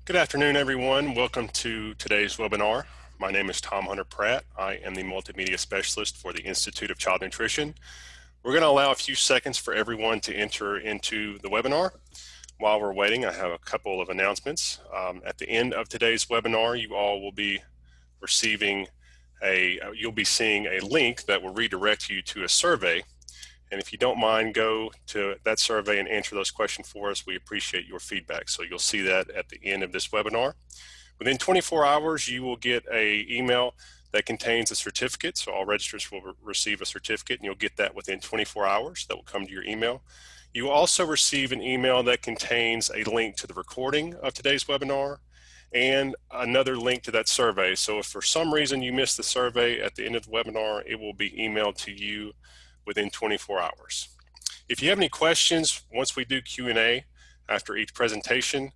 Good afternoon, everyone. Welcome to today's webinar. My name is Tom Hunter Pratt. I am the Multimedia Specialist for the Institute of Child Nutrition. We're going to allow a few seconds for everyone to enter into the webinar. While we're waiting, I have a couple of announcements. At the end of today's webinar, you all will be receiving you'll be seeing a link that will redirect you to a survey. And if you don't mind, go to that survey and answer those questions for us. We appreciate your feedback. So you'll see that at the end of this webinar. Within 24 hours, you will get an email that contains a certificate. So all registrants will receive a certificate, and you'll get that within 24 hours. That will come to your email. You will also receive an email that contains a link to the recording of today's webinar and another link to that survey. So if for some reason you missed the survey at the end of the webinar, it will be emailed to you within 24 hours. If you have any questions, once we do Q&A after each presentation,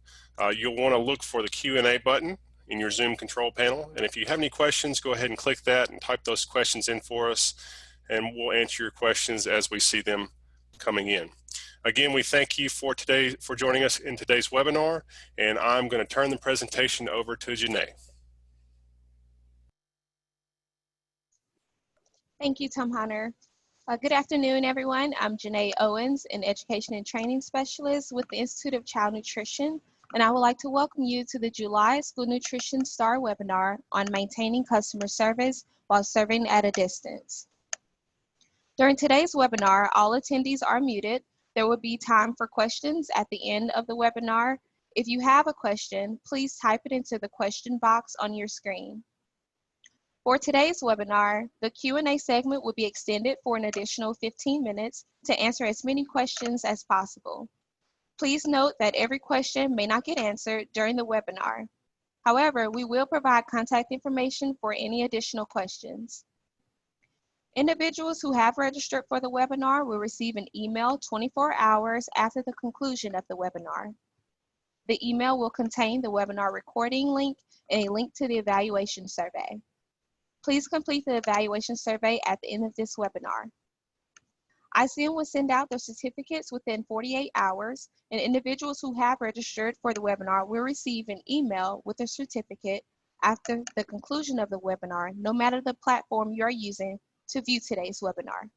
you'll want to look for the Q&A button in your Zoom control panel. And if you have any questions, go ahead and click that and type those questions in for us, and we'll answer your questions as we see them coming in. Again, we thank you for joining us in today's webinar, and I'm going to turn the presentation over to Janae. Thank you, Tom Hunter. Good afternoon, everyone. I'm Janae Owens, an Education and Training Specialist with the Institute of Child Nutrition, and I would like to welcome you to the July School Nutrition Star webinar on maintaining customer service while serving at a distance. During today's webinar, all attendees are muted. There will be time for questions at the end of the webinar. If you have a question, please type it into the question box on your screen. For today's webinar, the Q&A segment will be extended for an additional 15 minutes to answer as many questions as possible. Please note that every question may not get answered during the webinar. However, we will provide contact information for any additional questions. Individuals who have registered for the webinar will receive an email 24 hours after the conclusion of the webinar. The email will contain the webinar recording link and a link to the evaluation survey. Please complete the evaluation survey at the end of this webinar. ICN will send out their certificates within 48 hours, and individuals who have registered for the webinar will receive an email with a certificate after the conclusion of the webinar, no matter the platform you are using to view today's webinar.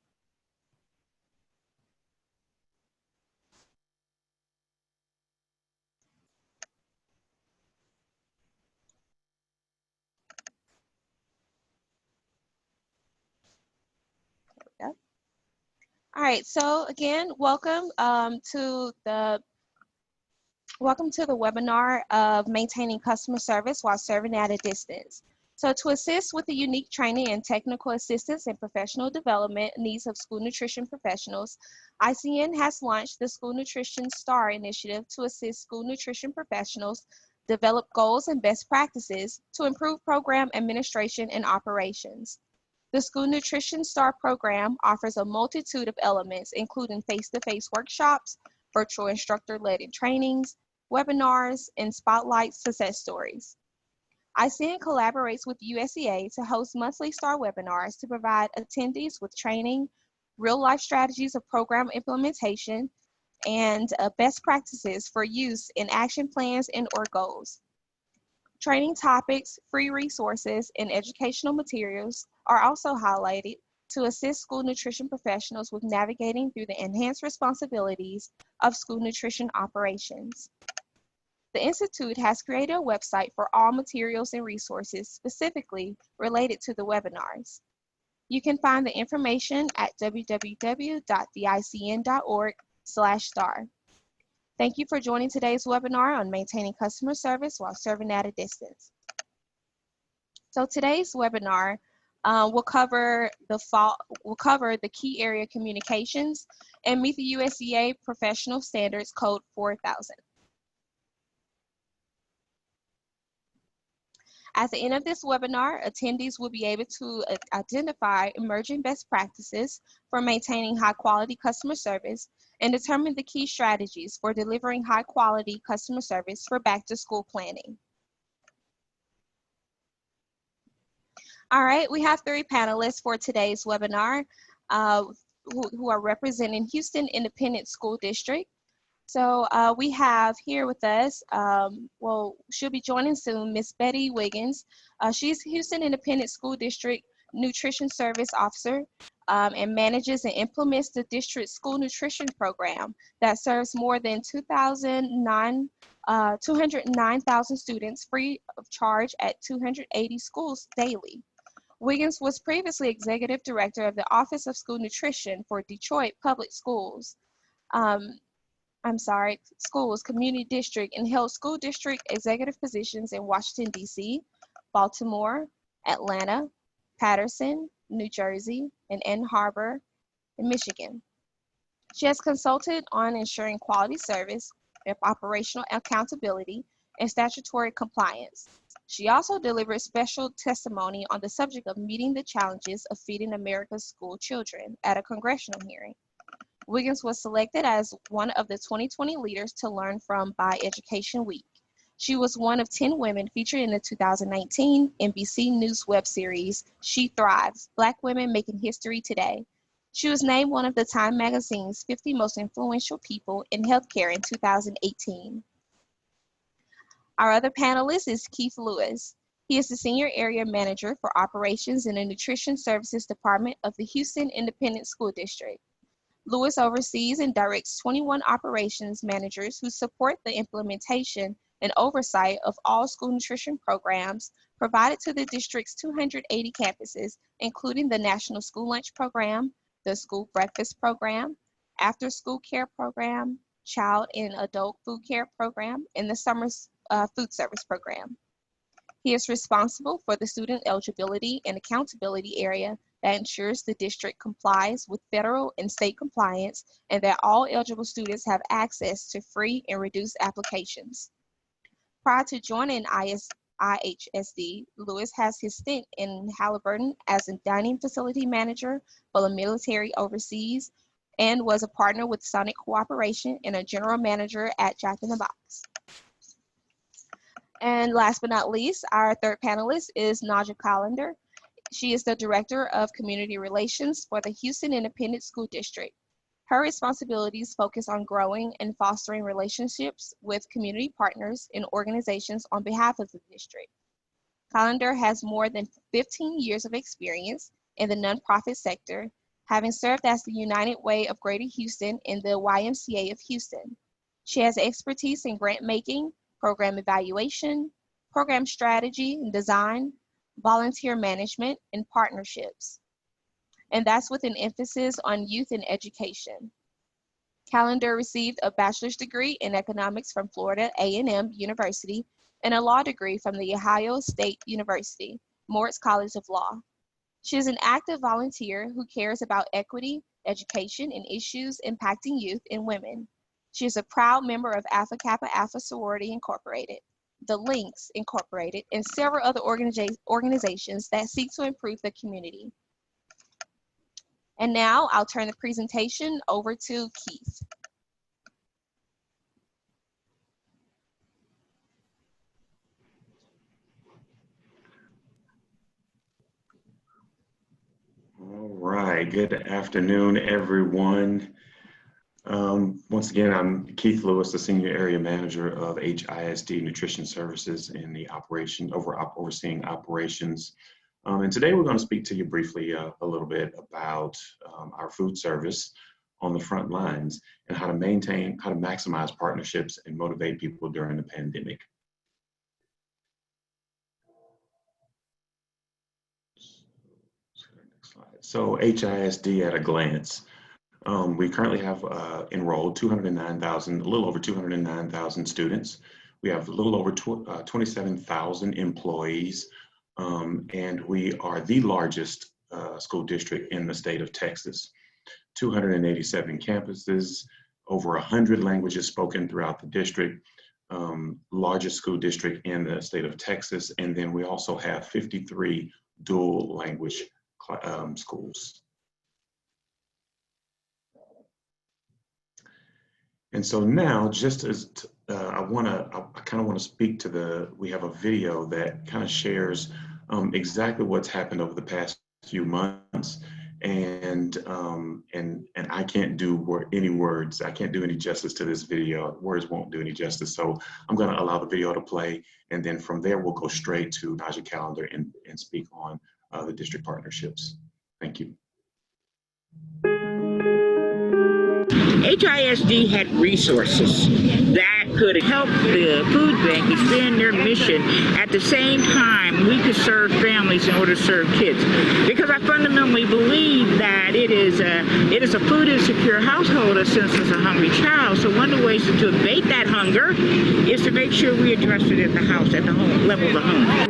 All right, so again, welcome to the webinar of maintaining customer service while serving at a distance. So to assist with the unique training and technical assistance and professional development needs of school nutrition professionals, ICN has launched the School Nutrition Star initiative to assist school nutrition professionals develop goals and best practices to improve program administration and operations. The School Nutrition Star program offers a multitude of elements, including face-to-face workshops, virtual instructor-led trainings, webinars, and spotlight success stories. ICN collaborates with USEA to host monthly STAR webinars to provide attendees with training, real-life strategies of program implementation, and best practices for use in action plans and/or goals. Training topics, free resources, and educational materials are also highlighted to assist school nutrition professionals with navigating through the enhanced responsibilities of school nutrition operations. The Institute has created a website for all materials and resources specifically related to the webinars. You can find the information at www.theicn.org/star. Thank you for joining today's webinar on maintaining customer service while serving at a distance. So today's webinar will cover the key area communications and meet the USEA Professional Standards Code 4000. At the end of this webinar, attendees will be able to identify emerging best practices for maintaining high-quality customer service and determine the key strategies for delivering high-quality customer service for back-to-school planning. All right, we have 3 panelists for today's webinar who are representing Houston Independent School District. So we have here with us, well, she'll be joining soon, Miss Betty Wiggins. She's Houston Independent School District Nutrition Service Officer and manages and implements the district school nutrition program that serves more than 209,000 students free of charge at 280 schools daily. Wiggins was previously Executive Director of the Office of School Nutrition for Detroit Public Schools. Schools, Community District, and held school district executive positions in Washington, D.C., Baltimore, Atlanta, Patterson, New Jersey, and Ann Arbor, in Michigan. She has consulted on ensuring quality service, operational accountability, and statutory compliance. She also delivered special testimony on the subject of meeting the challenges of feeding America's school children at a congressional hearing. Wiggins was selected as one of the 2020 leaders to learn from by Education Week. She was one of 10 women featured in the 2019 NBC News web series, She Thrives, Black Women Making History Today. She was named one of the Time magazine's 50 most influential people in healthcare in 2018. Our other panelist is Keith Lewis. He is the Senior Area Manager for Operations in the Nutrition Services Department of the Houston Independent School District. Lewis oversees and directs 21 operations managers who support the implementation and oversight of all school nutrition programs provided to the district's 280 campuses, including the National School Lunch Program, the School Breakfast Program, After School Care Program, Child and Adult Food Care Program, and the Summer Food Service Program. He is responsible for the student eligibility and accountability area that ensures the district complies with federal and state compliance and that all eligible students have access to free and reduced applications. Prior to joining IHSD, Lewis has his stint in Halliburton as a dining facility manager for the military overseas and was a partner with Sonic Cooperation and a general manager at Jack in the Box. And last but not least, our third panelist is Naja Callender. She is the Director of Community Relations for the Houston Independent School District. Her responsibilities focus on growing and fostering relationships with community partners and organizations on behalf of the district. Callender has more than 15 years of experience in the nonprofit sector, having served as the United Way of Greater Houston in the YMCA of Houston. She has expertise in grant making, program evaluation, program strategy and design, volunteer management, and partnerships. And that's with an emphasis on youth and education. Callender received a bachelor's degree in economics from Florida A&M University and a law degree from the Ohio State University, Moritz College of Law. She is an active volunteer who cares about equity, education, and issues impacting youth and women. She is a proud member of Alpha Kappa Alpha Sorority Incorporated, the Links Incorporated, and several other organizations that seek to improve the community. And now I'll turn the presentation over to Keith. All right, good afternoon, everyone. Once again, I'm Keith Lewis, the Senior Area Manager of HISD Nutrition Services in the overseeing operations. And today we're going to speak to you briefly a little bit about our food service on the front lines and how to maximize partnerships and motivate people during the pandemic. So HISD at a glance. We currently have enrolled 209,000, a little over 209,000 students. We have a little over 27,000 employees, and we are the largest school district in the state of Texas. 287 campuses, over 100 languages spoken throughout the district, largest school district in the state of Texas, and then we also have 53 dual language schools. And so now, just as I kind of want to speak to we have a video that kind of shares exactly what's happened over the past few months and I can't do any words. I can't do any justice to this video. Words won't do any justice. So I'm going to allow the video to play, and then from there we'll go straight to Naja Callender and speak on the district partnerships. Thank you. HISD had resources that could help the food bank expand their mission. At the same time, we could serve families in order to serve kids. Because I fundamentally believe that it is a food insecure household that senses a hungry child. So one of the ways to abate that hunger is to make sure we address it at the house, at the home level of the home.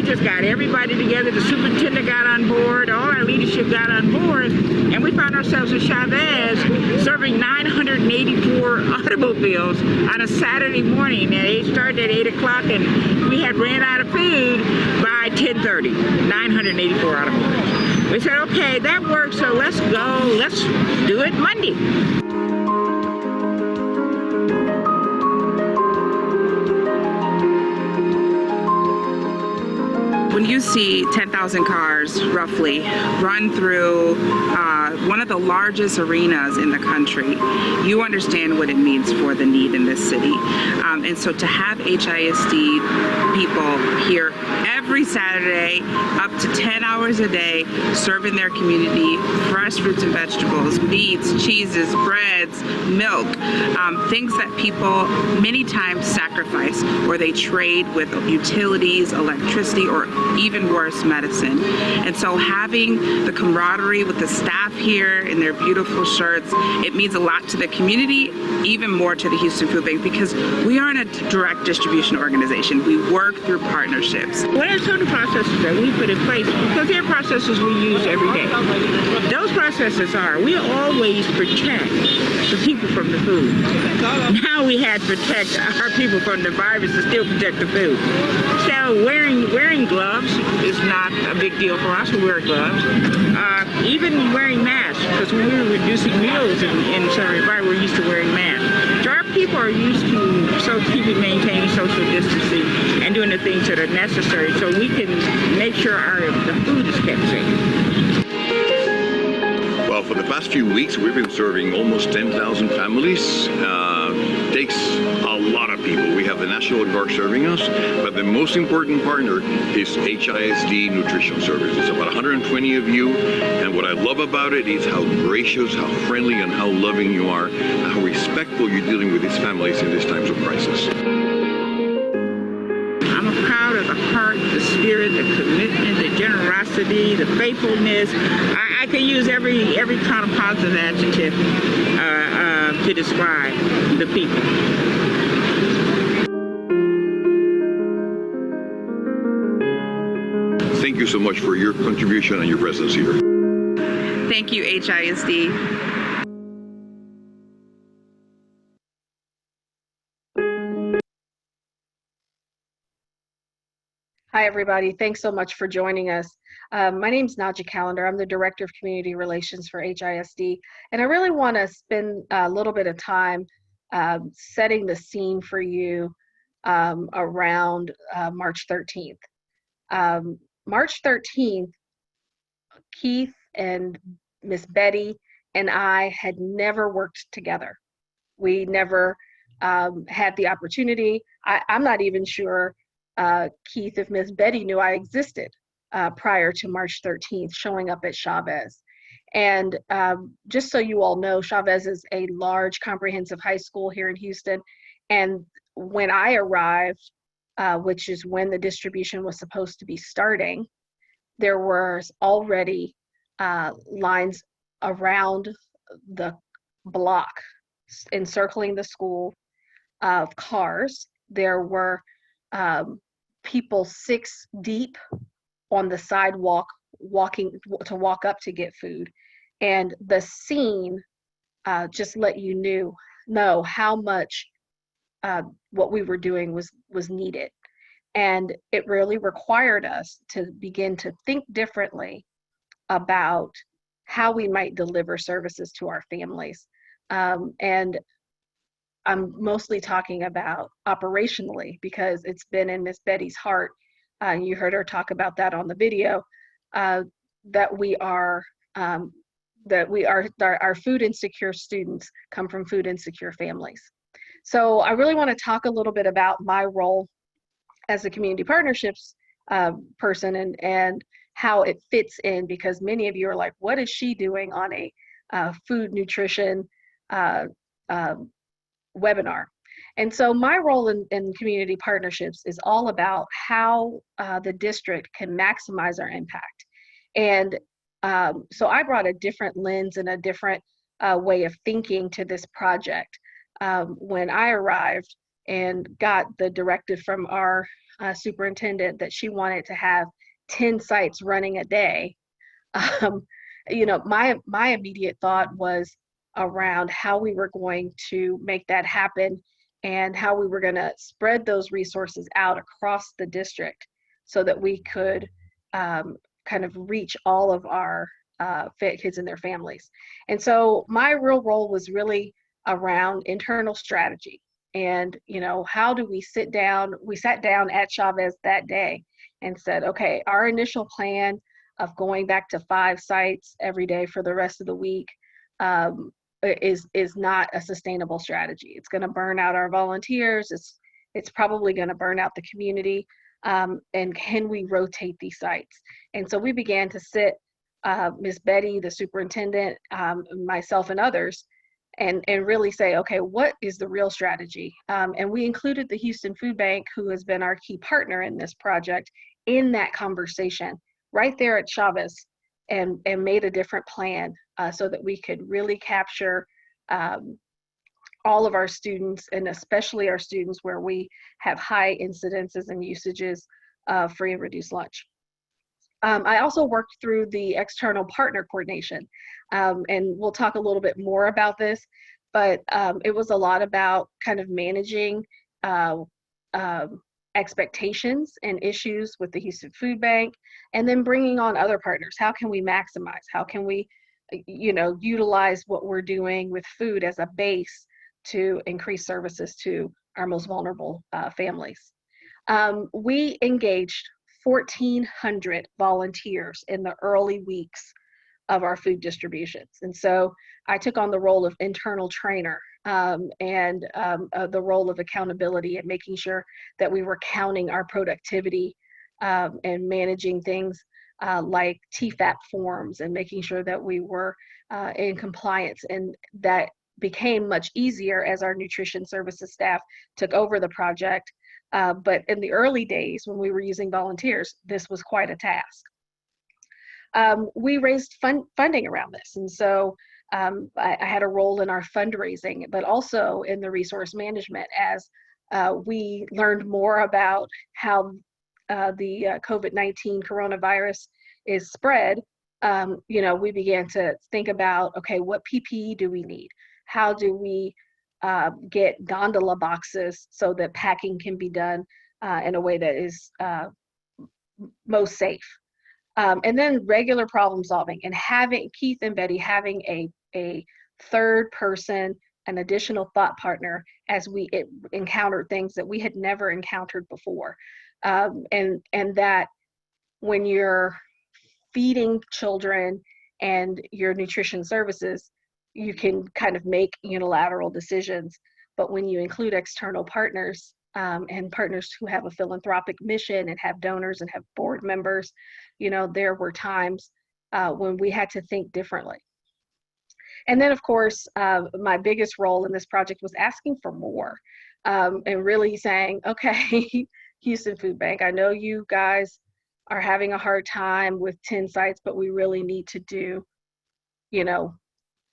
Just got everybody together. The superintendent got on board, all our leadership got on board, and we found ourselves in Chavez serving 984 automobiles on a Saturday morning. And it started at 8 o'clock, and we had ran out of food by 10:30. 984 automobiles. We said, okay, that works, so let's go. Let's do it Monday. When you see 10,000 cars roughly run through one of the largest arenas in the country, you understand what it means for the need in this city. And so to have HISD people here every Saturday, up to 10 hours a day, serving their community fresh fruits and vegetables, meats, cheeses, breads, milk, things that people many times sacrifice, or they trade with utilities, electricity, or even worse, medicine. And so having the camaraderie with the staff here in their beautiful shirts, it means a lot to the community, even more to the Houston Food Bank, because we aren't a direct distribution organization. We work through partnerships. What are some of the processes that we put in place? Because they're processes we use every day. Those processes are, we always protect the people from the food. Now we had to protect our people from the virus and still protect the food. So wearing gloves is not a big deal for us. We wear gloves. Even wearing masks, because when we were reducing meals in Southern Environment, we're used to wearing masks. So our people are used to maintaining social distancing and doing the things that are necessary so we can make sure the food is kept safe. Well, for the past few weeks, we've been serving almost 10,000 families. Takes a lot of people. We have the National Guard serving us, but the most important partner is HISD Nutrition Service. It's about 120 of you, and what I love about it is how gracious, how friendly, and how loving you are, and how respectful you're dealing with these families in these times of crisis. I'm proud of the heart, the spirit, the commitment, the generosity, the faithfulness. I can use every kind of positive adjective to describe the people. Thank you so much for your contribution and your presence here. Thank you, HISD. Hi, everybody. Thanks so much for joining us. My name is Naja Callender. I'm the Director of Community Relations for HISD, and I really want to spend a little bit of time setting the scene for you around March 13th. March 13th, Keith and Miss Betty and I had never worked together. We never had the opportunity. I'm not even sure Keith, if Miss Betty knew I existed prior to March 13th, showing up at Chavez. And just so you all know, Chavez is a large comprehensive high school here in Houston. And when I arrived, which is when the distribution was supposed to be starting, there were already lines around the block encircling the school of cars. There were people 6 deep on the sidewalk walk up to get food. And the scene just let you know how much what we were doing was needed. And it really required us to begin to think differently about how we might deliver services to our families. And I'm mostly talking about operationally because it's been in Miss Betty's heart. You heard her talk about that on the video, that our food insecure students come from food insecure families. So I really want to talk a little bit about my role as a community partnerships person and how it fits in, because many of you are like, what is she doing on a food nutrition webinar? And so my role in community partnerships is all about how the district can maximize our impact. And so I brought a different lens and a different way of thinking to this project. When I arrived and got the directive from our superintendent that she wanted to have 10 sites running a day, you know, my immediate thought was around how we were going to make that happen and how we were going to spread those resources out across the district so that we could kind of reach all of our kids and their families. And so my real role was really around internal strategy. And, you know, how do we sit down? We sat down at Chavez that day and said, okay, our initial plan of going back to 5 sites every day for the rest of the week is not a sustainable strategy. It's going to burn out our volunteers. It's probably going to burn out the community. And can we rotate these sites? And so we began to sit, Ms. Betty, the superintendent, myself and others, and really say, okay, what is the real strategy? And we included the Houston Food Bank, who has been our key partner in this project, in that conversation right there at Chavez, and made a different plan so that we could really capture all of our students, and especially our students where we have high incidences and usages of free and reduced lunch. I also worked through the external partner coordination, and we'll talk a little bit more about this, but it was a lot about kind of managing expectations and issues with the Houston Food Bank, and then bringing on other partners. How can we maximize? How can we, you know, utilize what we're doing with food as a base to increase services to our most vulnerable families? We engaged 1,400 volunteers in the early weeks of our food distributions. And so I took on the role of internal trainer and the role of accountability and making sure that we were counting our productivity and managing things like TFAP forms and making sure that we were in compliance. And that became much easier as our nutrition services staff took over the project. But in the early days when we were using volunteers, this was quite a task. We raised funding around this. And so I had a role in our fundraising, but also in the resource management as we learned more about how the COVID-19 coronavirus is spread. You know, we began to think about, okay, what PPE do we need? How do we get gondola boxes so that packing can be done in a way that is most safe? And then regular problem solving, and having Keith and Betty having a third person, an additional thought partner as we encountered things that we had never encountered before. And that when you're feeding children and your nutrition services, you can kind of make unilateral decisions. But when you include external partners and partners who have a philanthropic mission and have donors and have board members, you know, there were times when we had to think differently. And then, of course, my biggest role in this project was asking for more and really saying, okay, Houston Food Bank, I know you guys are having a hard time with 10 sites, but we really need to do, you know,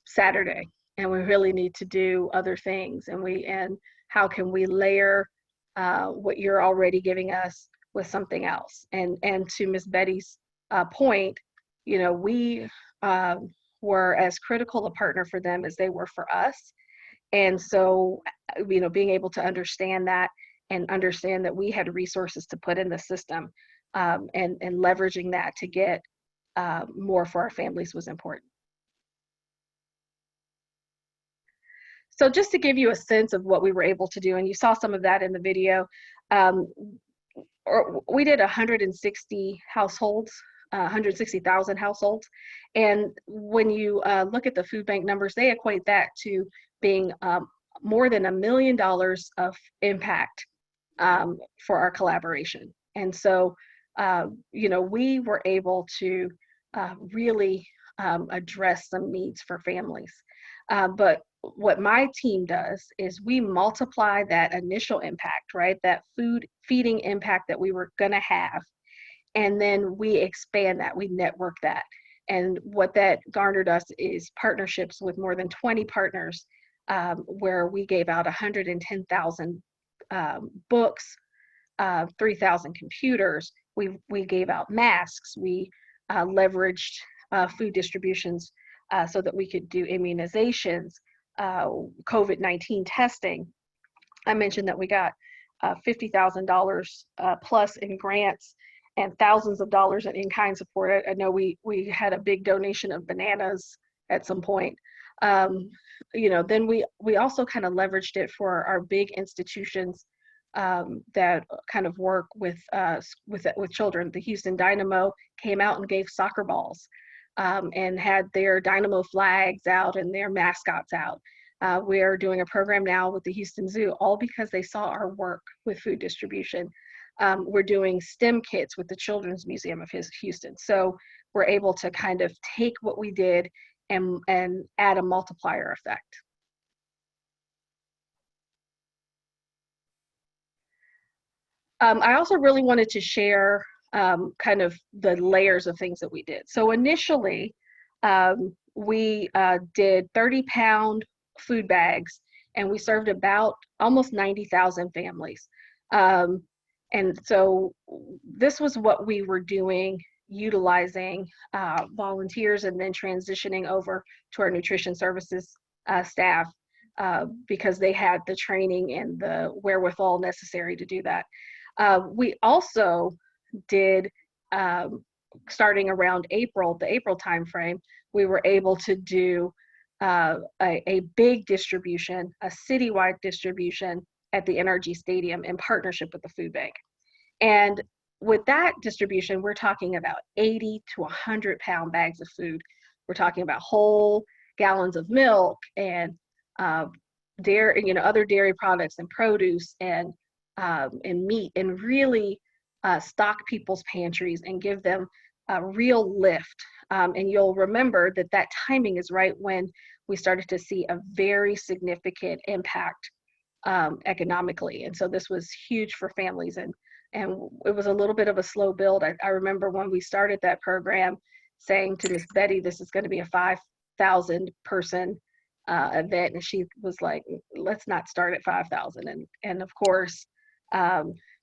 Saturday, and we really need to do other things. And how can we layer what you're already giving us with something else? And to Ms. Betty's point, you know, we were as critical a partner for them as they were for us. And so, you know, being able to understand that and understand that we had resources to put in the system and leveraging that to get more for our families was important. So just to give you a sense of what we were able to do, and you saw some of that in the video, we did 160 households, 160,000 households. And when you look at the food bank numbers, they equate that to being more than $1 million of impact for our collaboration. And so, you know, we were able to really address some needs for families. But what my team does is we multiply that initial impact, right? That feeding impact that we were gonna have. And then we expand that, we network that. And what that garnered us is partnerships with more than 20 partners where we gave out 110,000 books, 3,000 computers. We gave out masks. We leveraged food distributions so that we could do immunizations, COVID-19 testing. I mentioned that we got $50,000 plus in grants and thousands of dollars in in-kind support. I know we had a big donation of bananas at some point. You know, then we also kind of leveraged it for our big institutions that kind of work with children. The Houston Dynamo came out and gave soccer balls and had their Dynamo flags out and their mascots out. We are doing a program now with the Houston Zoo, all because they saw our work with food distribution. We're doing STEM kits with the Children's Museum of Houston. So we're able to kind of take what we did and add a multiplier effect. I also really wanted to share kind of the layers of things that we did. So initially, we did 30-pound food bags, and we served about almost 90,000 families. And so this was what we were doing, utilizing volunteers and then transitioning over to our nutrition services staff because they had the training and the wherewithal necessary to do that. We also did, starting around April, the April timeframe, we were able to do a big distribution, a citywide distribution at the NRG Stadium in partnership with the food bank. And with that distribution, we're talking about 80 to 100 pound bags of food. We're talking about whole gallons of milk and dairy, you know, other dairy products and produce and meat, and really stock people's pantries and give them a real lift. And you'll remember that that timing is right when we started to see a very significant impact economically. And so this was huge for families, and it was a little bit of a slow build. I remember when we started that program saying to Miss Betty, this is going to be a 5,000 person event. And she was like, let's not start at 5,000. And of course,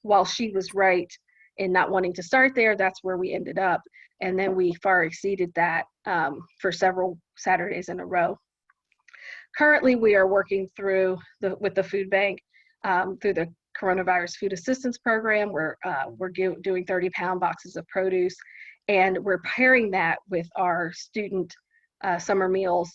while she was right in not wanting to start there, that's where we ended up. And then we far exceeded that for several Saturdays in a row. Currently, we are working through with the food bank through the Coronavirus Food Assistance Program. We're doing 30-pound boxes of produce, and we're pairing that with our student summer meals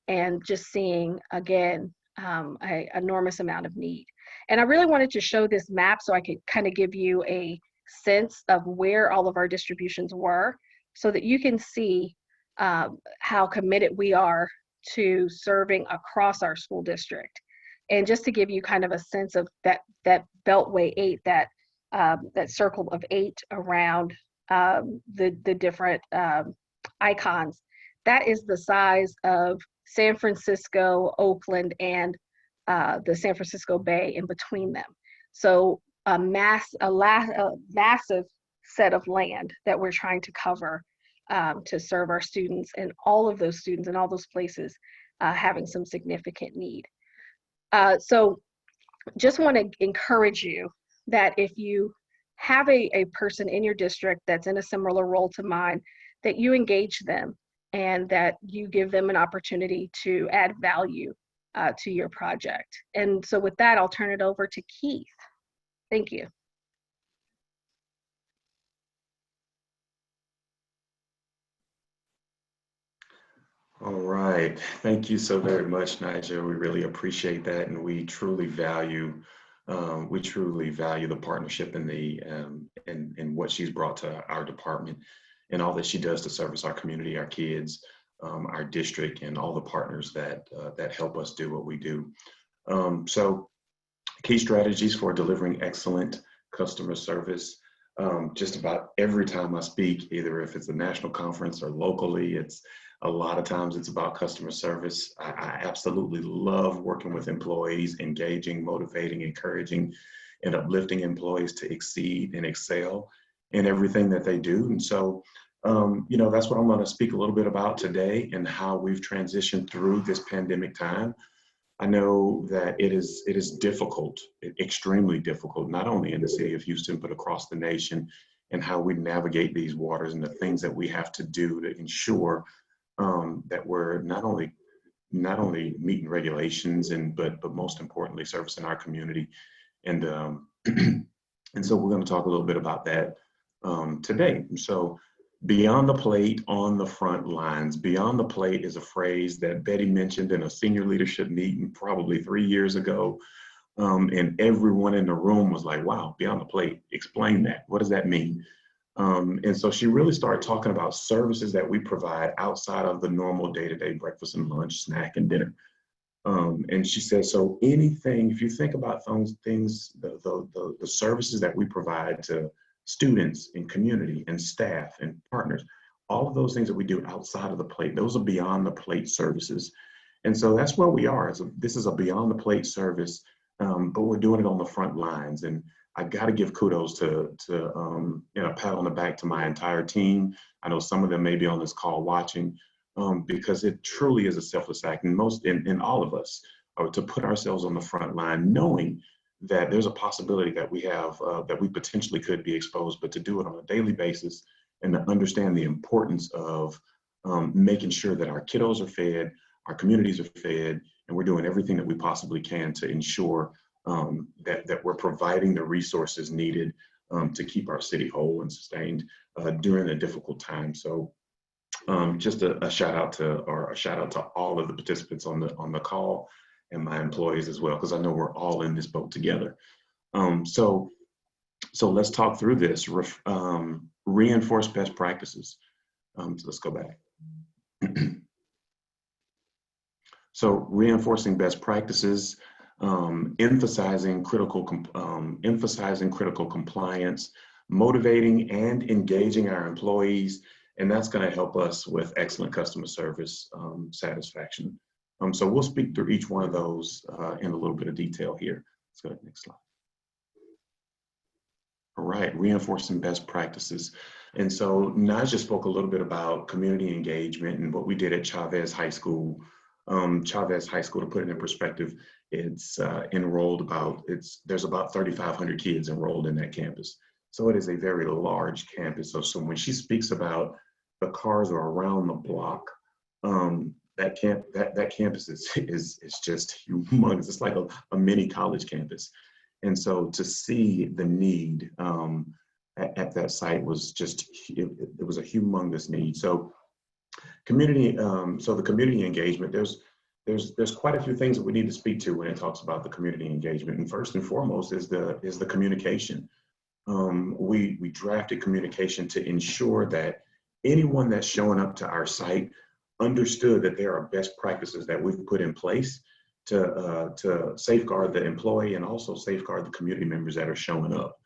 and just seeing, again, an enormous amount of need. And I really wanted to show this map so I could kind of give you a sense of where all of our distributions were so that you can see how committed we are to serving across our school district. And just to give you kind of a sense of that Beltway 8, that circle of 8 around the different icons, that is the size of San Francisco, Oakland, and the San Francisco Bay in between them. So a massive set of land that we're trying to cover to serve our students, and all of those students in all those places having some significant need. So just want to encourage you that if you have a person in your district that's in a similar role to mine, that you engage them and that you give them an opportunity to add value to your project. And so with that, I'll turn it over to Keith. Thank you. All right. Thank you so very much, Nigel. We really appreciate that, and we truly value the partnership and and what she's brought to our department, and all that she does to service our community, our kids, our district, and all the partners that help us do what we do. So, key strategies for delivering excellent customer service. Just about every time I speak, either if it's a national conference or locally, it's a lot of times it's about customer service. I absolutely love working with employees, engaging, motivating, encouraging, and uplifting employees to exceed and excel in everything that they do. And so, that's what I'm going to speak a little bit about today, and how we've transitioned through this pandemic time. I know that it is difficult, extremely difficult, not only in the city of Houston, but across the nation, and how we navigate these waters and the things that we have to do to ensure that we're not only meeting regulations, but most importantly servicing our community. And and so we're going to talk a little bit about that today. So, beyond the plate, on the front lines. Beyond the plate is a phrase that Betty mentioned in a senior leadership meeting probably 3 years ago. And everyone in the room was like, wow, beyond the plate, explain that. What does that mean? And so she really started talking about services that we provide outside of the normal day-to-day breakfast and lunch, snack and dinner. And she said, so anything, if you think about those things, the services that we provide to students and community and staff and partners, all of those things that we do outside of the plate, those are beyond the plate services. And so that's where we are. This is a beyond the plate service, but we're doing it on the front lines. And I got to give kudos to pat on the back to my entire team. I know some of them may be on this call watching, because it truly is a selfless act, and in all of us, to put ourselves on the front line, knowing that there's a possibility that we have, that we potentially could be exposed, but to do it on a daily basis, and to understand the importance of making sure that our kiddos are fed, our communities are fed, and we're doing everything that we possibly can to ensure that we're providing the resources needed to keep our city whole and sustained during a difficult time. So just a shout out to all of the participants on the call, and my employees as well, because I know we're all in this boat together. So let's talk through this. Reinforce best practices. So let's go back. So reinforcing best practices, emphasizing critical compliance, motivating and engaging our employees, and that's going to help us with excellent customer service satisfaction. So we'll speak through each one of those in a little bit of detail here. Let's go to the next slide. All right, reinforcing best practices. And so Naja spoke a little bit about community engagement and what we did at Chavez High School. Chavez High School, to put it in perspective, it's there's about 3,500 kids enrolled in that campus. So it is a very large campus. So when she speaks about the cars are around the block, that campus is just humongous. It's like a mini college campus. And so to see the need at that site was just, it was a humongous need. So the community engagement, there's quite a few things that we need to speak to when it talks about the community engagement. And first and foremost is the communication. We drafted communication to ensure that anyone that's showing up to our site understood that there are best practices that we've put in place to safeguard the employee and also safeguard the community members that are showing up.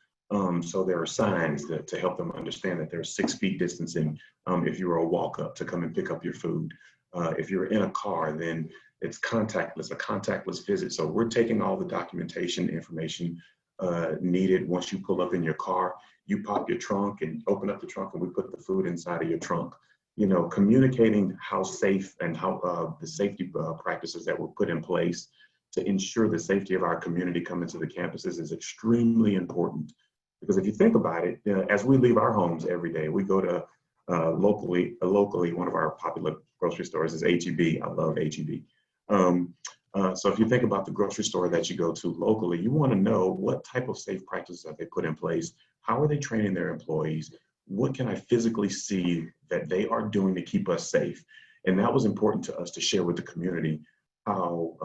So there are signs to help them understand that there's 6 feet distancing if you're a walk up to come and pick up your food. If you're in a car, then it's a contactless visit. So we're taking all the documentation information needed. Once you pull up in your car, you pop your trunk and open up the trunk, and we put the food inside of your trunk. Communicating how safe and how the safety practices that were put in place to ensure the safety of our community coming to the campuses is extremely important. Because if you think about it, as we leave our homes every day, we go to locally, one of our popular grocery stores is H-E-B. I love H-E-B. So if you think about the grocery store that you go to locally, you want to know what type of safe practices have they put in place? How are they training their employees? What can I physically see that they are doing to keep us safe? And that was important to us to share with the community how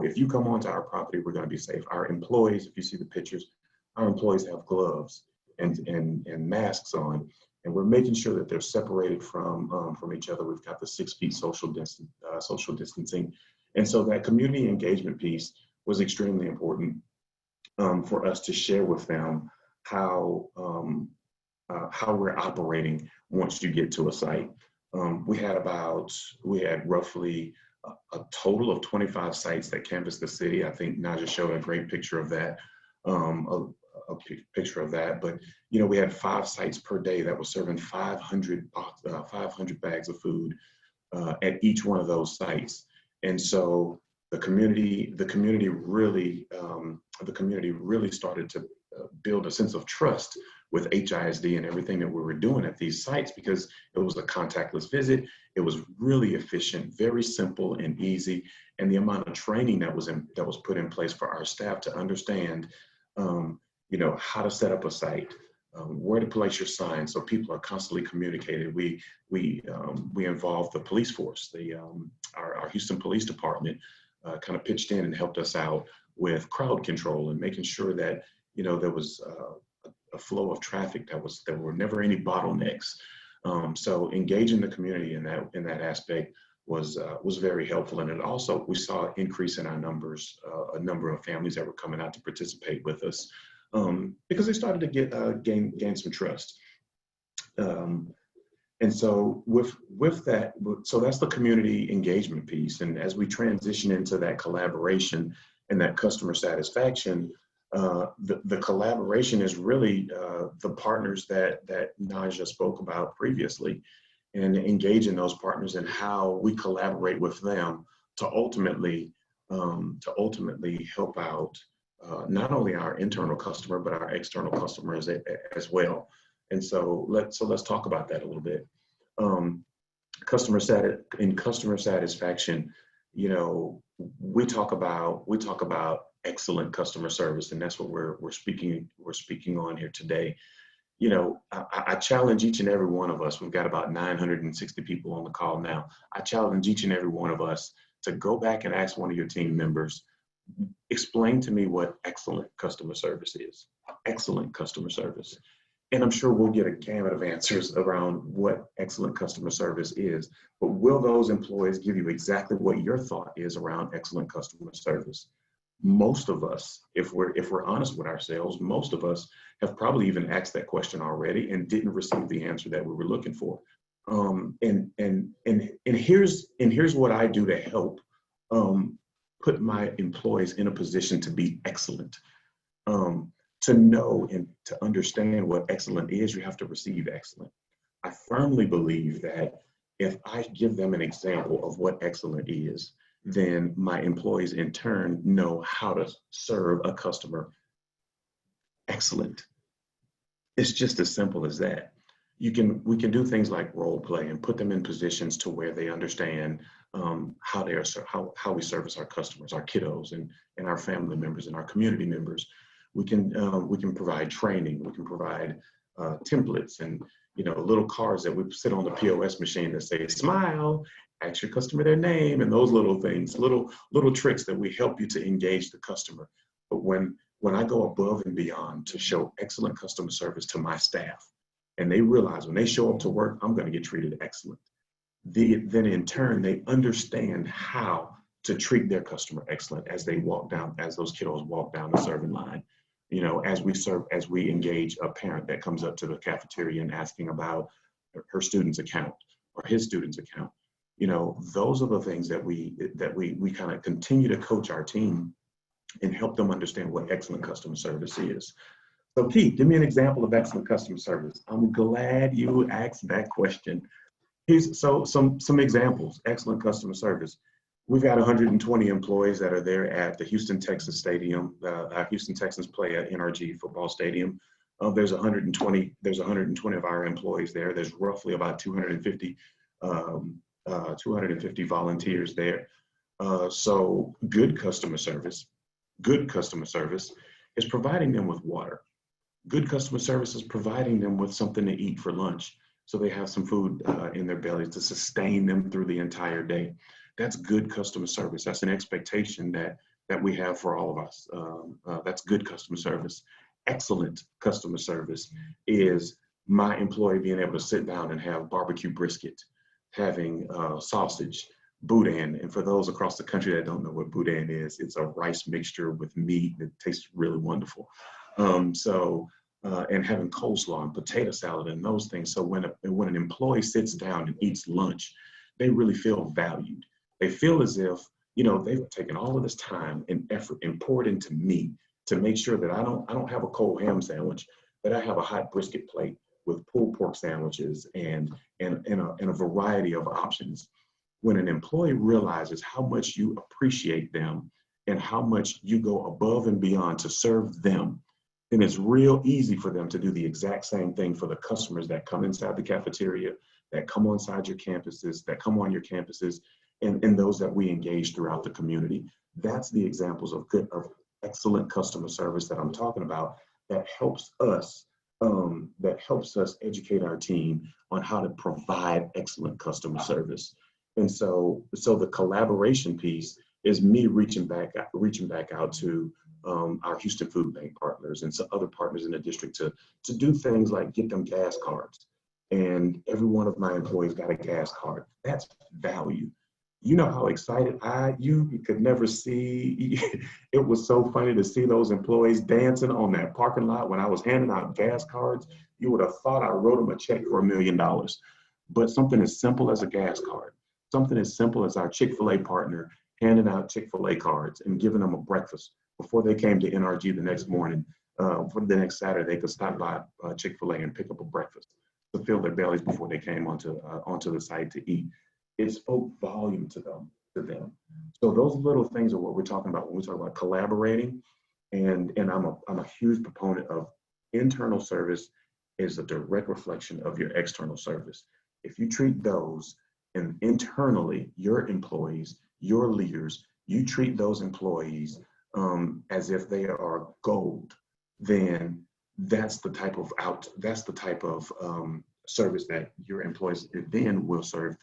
if you come onto our property, we're going to be safe. Our employees, if you see the pictures, our employees have gloves and masks on, and we're making sure that they're separated from each other. We've got the 6 feet social distancing. And so that community engagement piece was extremely important for us to share with them how we're operating once you get to a site. We had roughly a total of 25 sites that canvassed the city. I think Naja showed a great picture of that, picture of that. But you know, we had 5 sites per day that were serving 500 bags of food at each one of those sites. And so the community really started to build a sense of trust with HISD and everything that we were doing at these sites, because it was a contactless visit. It was really efficient, very simple and easy. And the amount of training that was put in place for our staff to understand, you know, how to set up a site, where to place your signs, so people are constantly communicated. We involved the police force. Our Houston Police Department kind of pitched in and helped us out with crowd control and making sure that, you know, there was a flow of traffic, there were never any bottlenecks. So engaging the community in that aspect was very helpful. And it also, we saw an increase in our numbers, a number of families that were coming out to participate with us, because they started to gain some trust. And so with that, so that's the community engagement piece. And as we transition into that collaboration and that customer satisfaction, the collaboration is really the partners that Naja spoke about previously, and engaging those partners and how we collaborate with them to ultimately help out not only our internal customer, but our external customers as well. And so let's talk about that a little bit. Customer satisfaction, you know, we talk about excellent customer service, and that's what we're speaking on here today. You know, I challenge each and every one of us. We've got about 960 people on the call now. I challenge each and every one of us to go back and ask one of your team members, explain to me what excellent customer service is. Excellent customer service. And I'm sure we'll get a gamut of answers around what excellent customer service is, but will those employees give you exactly what your thought is around excellent customer service? Most of us, if we're honest with ourselves, most of us have probably even asked that question already and didn't receive the answer that we were looking for. And here's what I do to help put my employees in a position to be excellent. To know and to understand what excellent is, you have to receive excellent. I firmly believe that if I give them an example of what excellent is, then my employees in turn know how to serve a customer excellent. It's just as simple as that. We can do things like role play and put them in positions to where they understand how we service our customers, our kiddos, and our family members and our community members. We can provide training. We can provide templates and, you know, little cards that we sit on the POS machine that say smile, ask your customer their name, and those little things, little tricks that we help you to engage the customer. But when I go above and beyond to show excellent customer service to my staff, and they realize when they show up to work, I'm going to get treated excellent, then in turn they understand how to treat their customer excellent as those kiddos walk down the serving line. You know, as we engage a parent that comes up to the cafeteria and asking about her student's account or his student's account. You know, those are the things that we kind of continue to coach our team and help them understand what excellent customer service is. So Keith, give me an example of excellent customer service. I'm glad you asked that question. Here's some examples. Excellent customer service. We've got 120 employees that are there at the Houston Texans Stadium. Our Houston Texans play at NRG Football Stadium. There's 120 of our employees there. There's roughly about 250 volunteers there. So good customer service is providing them with water. Good customer service is providing them with something to eat for lunch. so they have some food in their bellies to sustain them through the entire day. That's good customer service. That's an expectation that we have for all of us. That's good customer service. Excellent customer service is my employee being able to sit down and have barbecue brisket, having sausage, boudin. And for those across the country that don't know what boudin is, it's a rice mixture with meat that tastes really wonderful. And having coleslaw and potato salad and those things. So when an employee sits down and eats lunch, they really feel valued. They feel as if, you know, they've taken all of this time and effort and poured into me to make sure that I don't have a cold ham sandwich, that I have a hot brisket plate with pulled pork sandwiches and a variety of options. When an employee realizes how much you appreciate them and how much you go above and beyond to serve them, then it's real easy for them to do the exact same thing for the customers that come inside the cafeteria, that come inside your campuses, that come on your campuses, and those that we engage throughout the community. That's the examples of excellent customer service that I'm talking about, that helps us educate our team on how to provide excellent customer service. And so the collaboration piece is me reaching back out to our Houston Food Bank partners and some other partners in the district to do things like get them gas cards. And every one of my employees got a gas card. That's value. You know how excited you could never see. It was so funny to see those employees dancing on that parking lot when I was handing out gas cards. You would have thought I wrote them a check for $1 million. But something as simple as a gas card, something as simple as our Chick-fil-A partner handing out Chick-fil-A cards and giving them a breakfast before they came to NRG the next morning. For the next Saturday, they could stop by Chick-fil-A and pick up a breakfast to fill their bellies before they came onto the site to eat. It spoke volume to them. So those little things are what we're talking about when we talk about collaborating. And I'm a huge proponent of internal service is a direct reflection of your external service. If you treat those and internally, your employees, your leaders, you treat those employees as if they are gold, then that's the type of service that your employees then will serve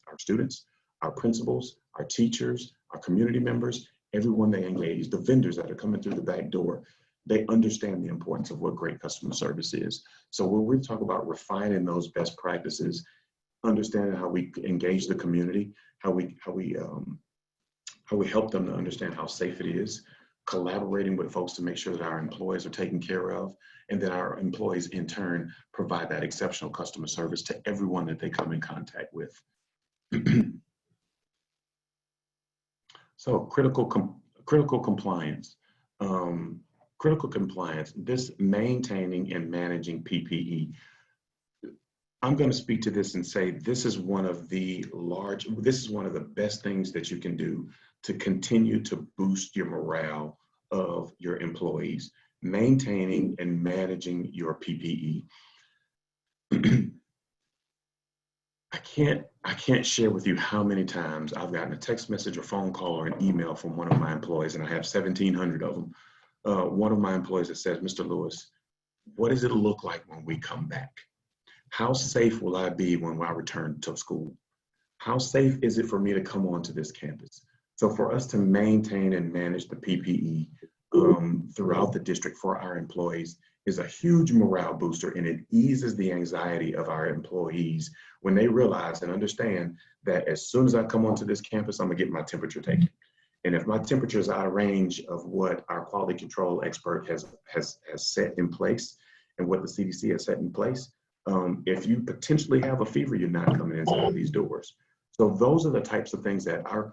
our students, our principals, our teachers, our community members, everyone they engage, the vendors that are coming through the back door. They understand the importance of what great customer service is. So when we talk about refining those best practices, understanding how we engage the community, how we help them to understand how safe it is, collaborating with folks to make sure that our employees are taken care of, and that our employees in turn provide that exceptional customer service to everyone that they come in contact with. So critical compliance. Critical compliance, this maintaining and managing PPE. I'm going to speak to this and say this is one of the best things that you can do to continue to boost your morale of your employees, maintaining and managing your PPE. I can't share with you how many times I've gotten a text message, a phone call, or an email from one of my employees, and I have 1,700 of them. One of my employees that says, "Mr. Lewis, what does it look like when we come back? How safe will I be when I return to school? How safe is it for me to come onto this campus?" So for us to maintain and manage the PPE throughout the district for our employees is a huge morale booster, and it eases the anxiety of our employees when they realize and understand that as soon as I come onto this campus, I'm gonna get my temperature taken. And if my temperature is out of range of what our quality control expert has set in place and what the CDC has set in place, if you potentially have a fever, you're not coming inside these doors. So those are the types of things that our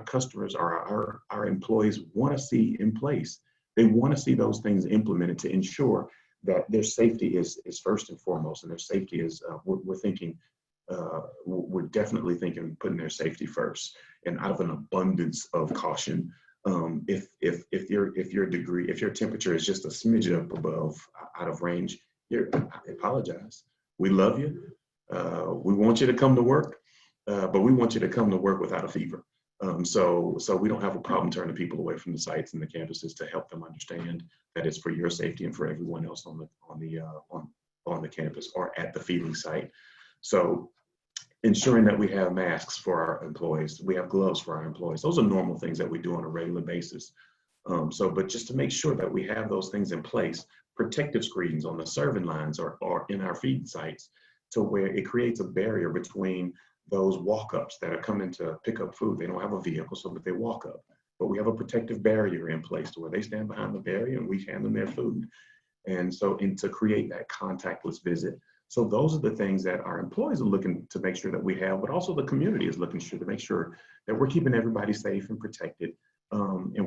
customers or our employees want to see in place. They want to see those things implemented to ensure that their safety is first and foremost, and their safety is, we're definitely thinking putting their safety first. And out of an abundance of caution, if your temperature is just a smidge up above out of range, I apologize. We love you. We want you to come to work, but we want you to come to work without a fever. So we don't have a problem turning people away from the sites and the campuses to help them understand that it's for your safety and for everyone else on the campus or at the feeding site. So ensuring that we have masks for our employees, we have gloves for our employees. Those are normal things that we do on a regular basis. But just to make sure that we have those things in place, protective screens on the serving lines or in our feeding sites, to where it creates a barrier between those walk-ups that are coming to pick up food. They don't have a vehicle, but they walk up. But we have a protective barrier in place to where they stand behind the barrier and we hand them their food. And to create that contactless visit. So those are the things that our employees are looking to make sure that we have, but also the community is looking to make sure that we're keeping everybody safe and protected. And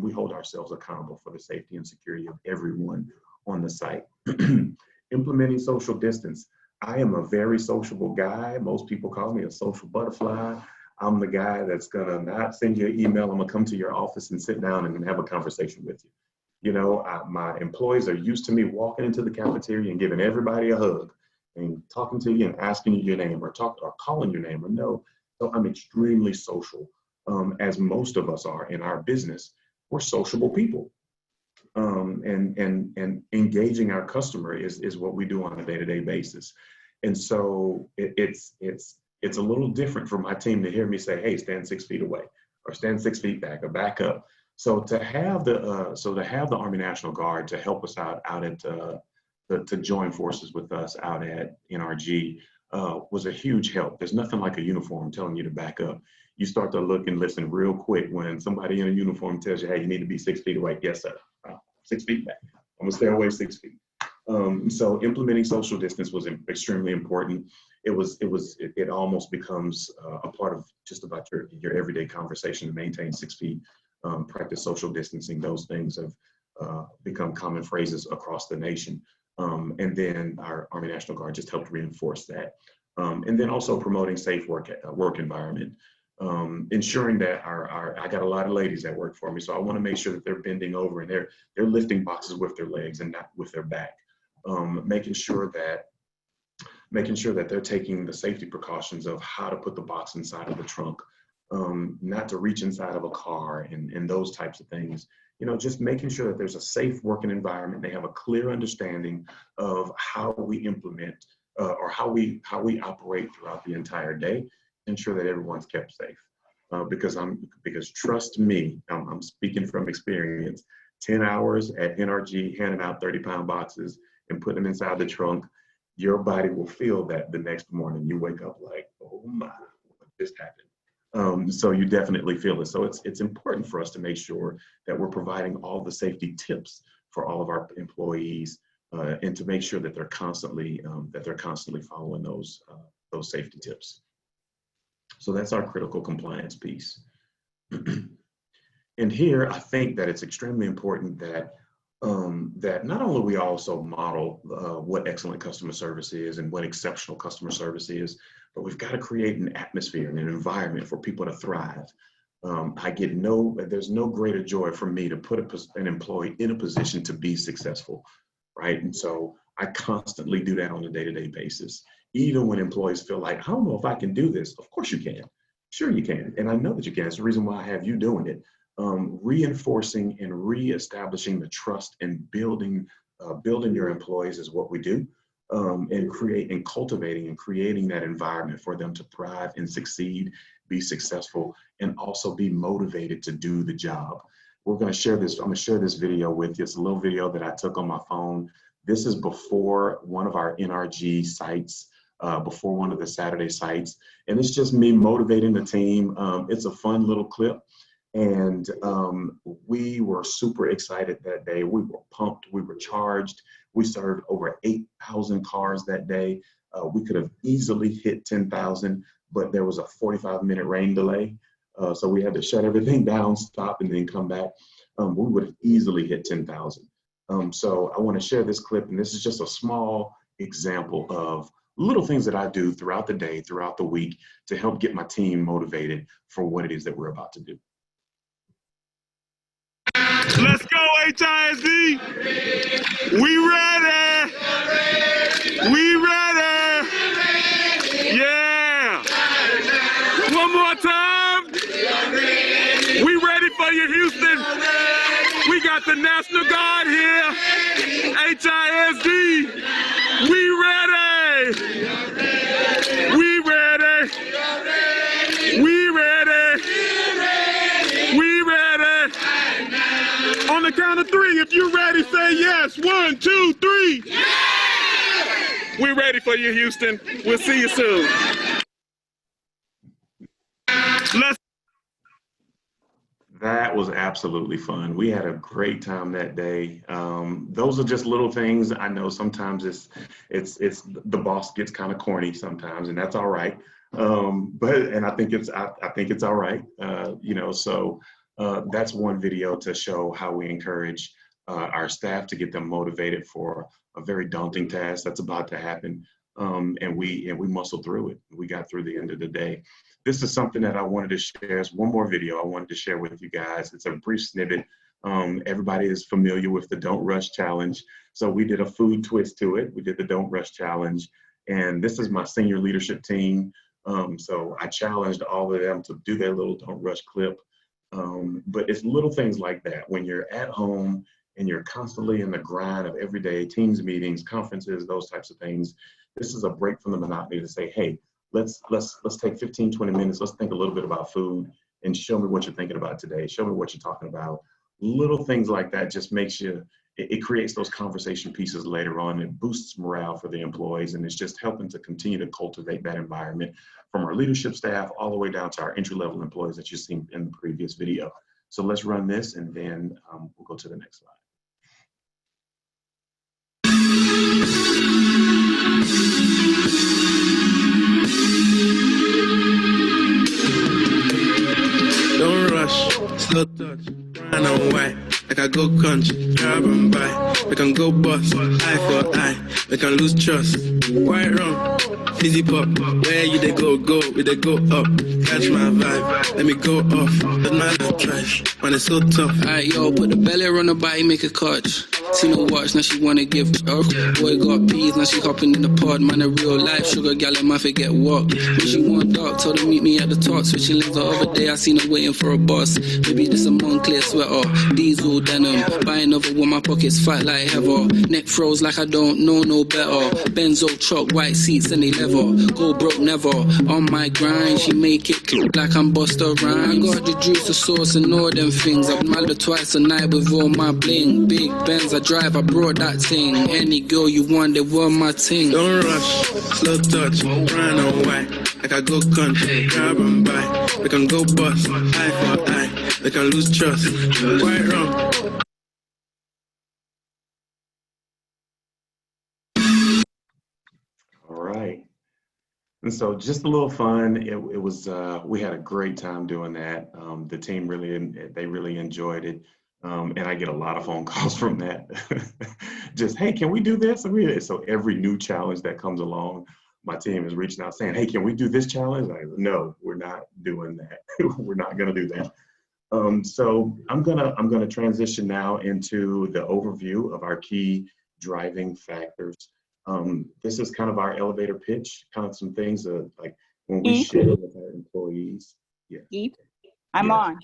we hold ourselves accountable for the safety and security of everyone on the site. Implementing social distance. I am a very sociable guy. Most people call me a social butterfly. I'm the guy that's gonna not send you an email. I'm gonna come to your office and sit down and have a conversation with you. You know, my employees are used to me walking into the cafeteria and giving everybody a hug and talking to you and asking you your name or calling your name or no. So I'm extremely social, as most of us are in our business. We're sociable people. And engaging our customer is what we do on a day-to-day basis. And so it's a little different for my team to hear me say, hey, stand 6 feet away or stand 6 feet back or back up. So to have the Army National Guard to help us out at to join forces with us out at NRG was a huge help. There's nothing like a uniform telling you to back up. You start to look and listen real quick when somebody in a uniform tells you, hey, you need to be 6 feet away. Yes, sir. 6 feet back. I'm gonna stay away 6 feet. So implementing social distance was extremely important. It almost becomes a part of just about your everyday conversation to maintain 6 feet, practice social distancing. Those things have become common phrases across the nation. And then our Army National Guard just helped reinforce that. And then also promoting safe work environment. Ensuring that I got a lot of ladies that work for me, so I want to make sure that they're bending over and they're lifting boxes with their legs and not with their back. Making sure that they're taking the safety precautions of how to put the box inside of the trunk, not to reach inside of a car and those types of things. You know, just making sure that there's a safe working environment. They have a clear understanding of how we implement or how we operate throughout the entire day. Ensure that everyone's kept safe, because trust me, I'm speaking from experience. 10 hours at NRG handing out 30-pound boxes and putting them inside the trunk, your body will feel that the next morning. You wake up like, oh my, what just happened? So you definitely feel it. So it's important for us to make sure that we're providing all the safety tips for all of our employees, and to make sure that they're constantly following those safety tips. So that's our critical compliance piece. And here, I think that it's extremely important that that not only we also model what excellent customer service is and what exceptional customer service is, but we've got to create an atmosphere and an environment for people to thrive. There's no greater joy for me to put an employee in a position to be successful, right? And so I constantly do that on a day-to-day basis. Even when employees feel like, I don't know if I can do this. Of course you can. Sure you can. And I know that you can. It's the reason why I have you doing it. Reinforcing and reestablishing the trust and building your employees is what we do. And cultivating and creating that environment for them to thrive and succeed, be successful, and also be motivated to do the job. We're going to share this. I'm going to share this video with you. It's a little video that I took on my phone. This is before one of our NRG sites, before one of the Saturday sites. And it's just me motivating the team. It's a fun little clip. And we were super excited that day. We were pumped, we were charged. We served over 8,000 cars that day. We could have easily hit 10,000, but there was a 45-minute rain delay. So we had to shut everything down, stop, and then come back. We would have easily hit 10,000. So I want to share this clip, and this is just a small example of little things that I do throughout the day, throughout the week, to help get my team motivated for what it is that we're about to do. Let's go, HISD. We ready. We ready. Yeah. One more time. We ready for you, Houston. We got the National Guard here. HISD. We ready. the count of three. If you're ready, say yes. 1, 2, 3. Yeah! We're ready for you, Houston. We'll see you soon. That was absolutely fun. We had a great time that day. Those are just little things. I know sometimes it's the boss gets kind of corny sometimes, and that's all right. And I think it's all right. So that's one video to show how we encourage our staff to get them motivated for a very daunting task that's about to happen. And we muscled through it. We got through the end of the day. This is something that I wanted to share. It's one more video I wanted to share with you guys. It's a brief snippet. Everybody is familiar with the Don't Rush Challenge. So we did a food twist to it. We did the Don't Rush Challenge. And this is my senior leadership team. So I challenged all of them to do their little Don't Rush clip. But it's little things like that. When you're at home and you're constantly in the grind of everyday teams meetings, conferences, those types of things, this is a break from the monotony to say, hey, let's take 15, 20 minutes. Let's think a little bit about food and show me what you're thinking about today. Show me what you're talking about. Little things like that just makes you, it creates those conversation pieces later on. It boosts morale for the employees, and it's just helping to continue to cultivate that environment from our leadership staff all the way down to our entry-level employees that you've seen in the previous video. So let's run this, and then we'll go to the next slide. Don't rush, slow touch, brown and white. Like I go country, grab and buy. We can go bust, eye for eye. We can lose trust, quite wrong. Fizzy pop, where you they go, we they go up. Catch my vibe, let me go off. But my love trash, man, it's so tough. Alright, yo, put the belly on the body, make a catch. See no watch, now she wanna give up. Boy got peas, now she hopping in the pod. Man, a real life sugar gal, I might forget what. When she want dark, told her meet me at the top. Switching lanes the other day, I seen her waiting for a bus. Maybe this a Moncler sweater, diesel denim. Buy another one, my pockets fat like heather. Neck froze like I don't know no better. Benzo truck, white seats and they leather. Go broke never, on my grind. She make it look like I'm Busta Rhymes. I got the juice, the sauce and all them things. I've been mad twice a night with all my bling. Big Benz I drive, I brought that thing. Any girl you want, they were my ting. Don't rush, slow touch, brown and white. Like I go country, grab and buy. We can go bust, eye for eye. We can lose trust, quite wrong. All right. And so just a little fun. It was, we had a great time doing that. The team really enjoyed it. And I get a lot of phone calls from that. Just, hey, can we do this? So every new challenge that comes along, my team is reaching out saying, hey, can we do this challenge? No, we're not doing that. We're not gonna do that. So I'm gonna transition now into the overview of our key driving factors. This is kind of our elevator pitch, kind of some things like when we share with our employees. Yeah. I'm on.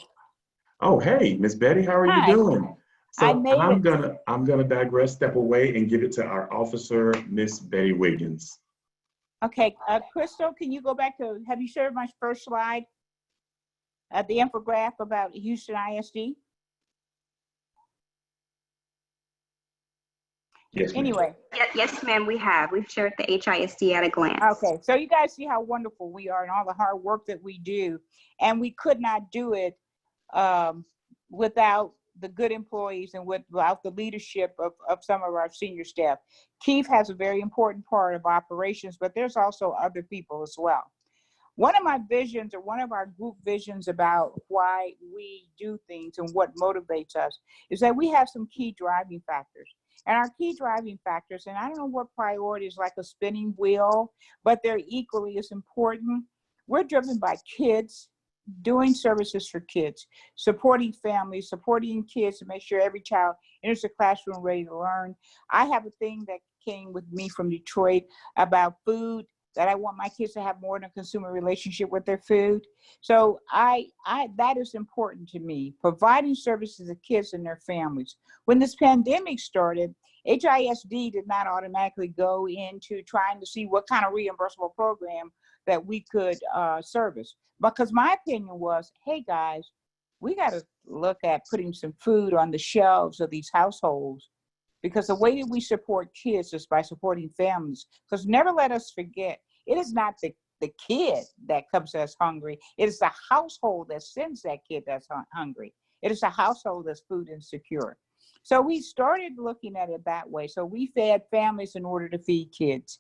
Oh, hey, Miss Betty, how are Hi. you doing? So I made I'm gonna digress, step away, and give it to our officer, Miss Betty Wiggins. Okay, Crystal, can you go back to, have you shared my first slide? The infographic about Houston ISD? Yes, ma'am. Anyway. Yes, ma'am, we have. We've shared the HISD at a glance. Okay, so you guys see how wonderful we are and all the hard work that we do. And we could not do it without the good employees and without the leadership of some of our senior staff. Keith has a very important part of operations, but there's also other people as well. One of my visions, or one of our group visions about why we do things and what motivates us, is that we have some key driving factors. And our key driving factors, and I don't know what priority is like a spinning wheel, but they're equally as important. We're driven by kids, doing services for kids, supporting families, supporting kids to make sure every child enters the classroom ready to learn. I have a thing that came with me from Detroit about food, that I want my kids to have more than a consumer relationship with their food. So that is important to me, providing services to kids and their families. When this pandemic started, HISD did not automatically go into trying to see what kind of reimbursable program that we could service. Because my opinion was, hey guys, we got to look at putting some food on the shelves of these households, because the way that we support kids is by supporting families. Because never let us forget, it is not the kid that comes to us hungry. It is the household that sends that kid that's hungry. It is a household that's food insecure. So we started looking at it that way. So we fed families in order to feed kids.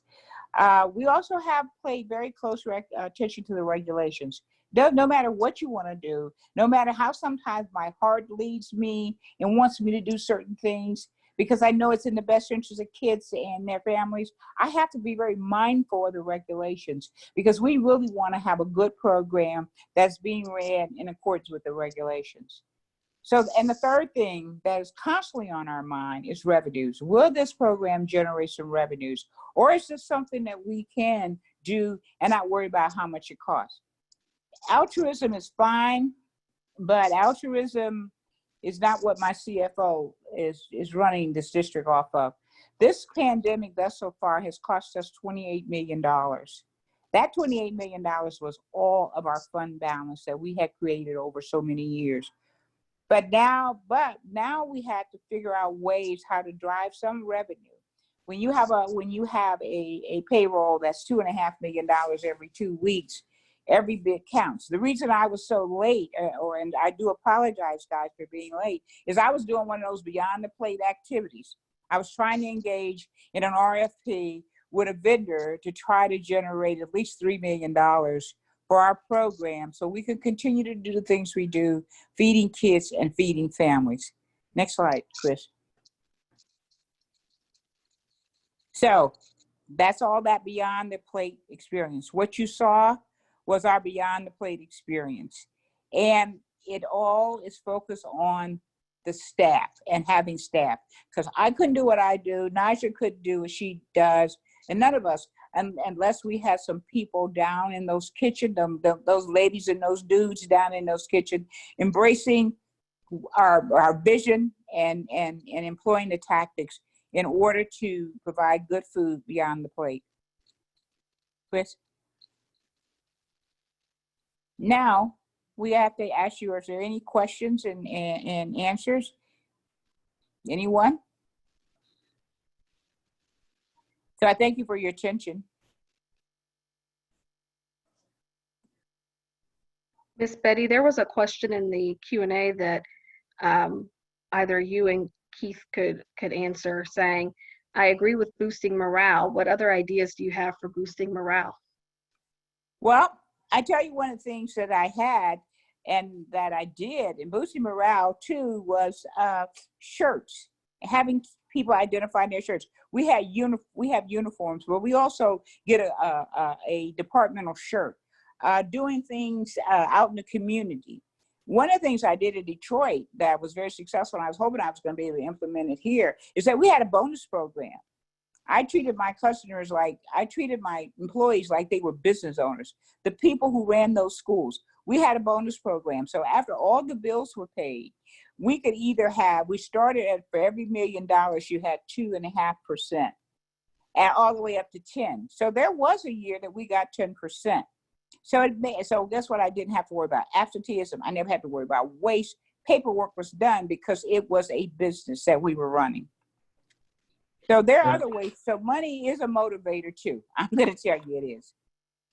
We also have paid very close attention to the regulations. No matter what you want to do, no matter how sometimes my heart leads me and wants me to do certain things, because I know it's in the best interest of kids and their families, I have to be very mindful of the regulations, because we really want to have a good program that's being ran in accordance with the regulations. So, and the third thing that is constantly on our mind is revenues. Will this program generate some revenues? Or is this something that we can do and not worry about how much it costs? Altruism is fine, but altruism is not what my CFO is running this district off of. This pandemic thus so far has cost us $28 million. That $28 million was all of our fund balance that we had created over so many years. But now we had to figure out ways how to drive some revenue. When you have a payroll that's $2.5 million every 2 weeks, every bit counts. The reason I was so late, and I do apologize, guys, for being late, is I was doing one of those beyond the plate activities. I was trying to engage in an RFP with a vendor to try to generate at least $3 million for our program so we can continue to do the things we do, feeding kids and feeding families. Next slide, Chris. So that's all that beyond the plate experience. What you saw was our beyond the plate experience. And it all is focused on the staff and having staff. Because I couldn't do what I do, Naja couldn't do what she does, and none of us, unless we had some people down in those kitchens, those ladies and those dudes down in those kitchens, embracing our vision and employing the tactics in order to provide good food beyond the plate. Chris? Now, we have to ask you, is there any questions and answers? Anyone? So I thank you for your attention. Miss Betty, there was a question in the Q&A that either you and Keith could answer, saying, I agree with boosting morale. What other ideas do you have for boosting morale? Well, I tell you, one of the things that I had and that I did in boosting morale too was shirts, having people identify their shirts. We have uniforms, but we also get a departmental shirt, doing things out in the community. One of the things I did in Detroit that was very successful, and I was hoping I was going to be able to implement it here, is that we had a bonus program. I treated my employees like they were business owners, the people who ran those schools. We had a bonus program. So after all the bills were paid, we could either have, we started at, for every $1 million, you had 2.5%, and all the way up to 10. So there was a year that we got 10%. So guess what I didn't have to worry about? Absenteeism, I never had to worry about. Waste, paperwork was done because it was a business that we were running. So there are other ways. So money is a motivator too. I'm going to tell you it is.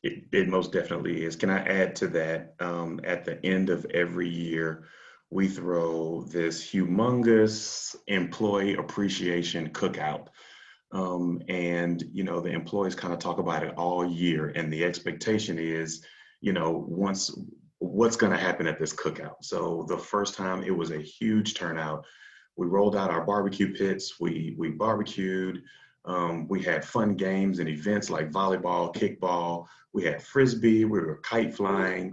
It most definitely is. Can I add to that? At the end of every year, we throw this humongous employee appreciation cookout. And, you know, the employees kind of talk about it all year. And the expectation is, you know, what's going to happen at this cookout. So the first time it was a huge turnout. We rolled out our barbecue pits. We barbecued. We had fun games and events like volleyball, kickball. We had Frisbee. We were kite flying.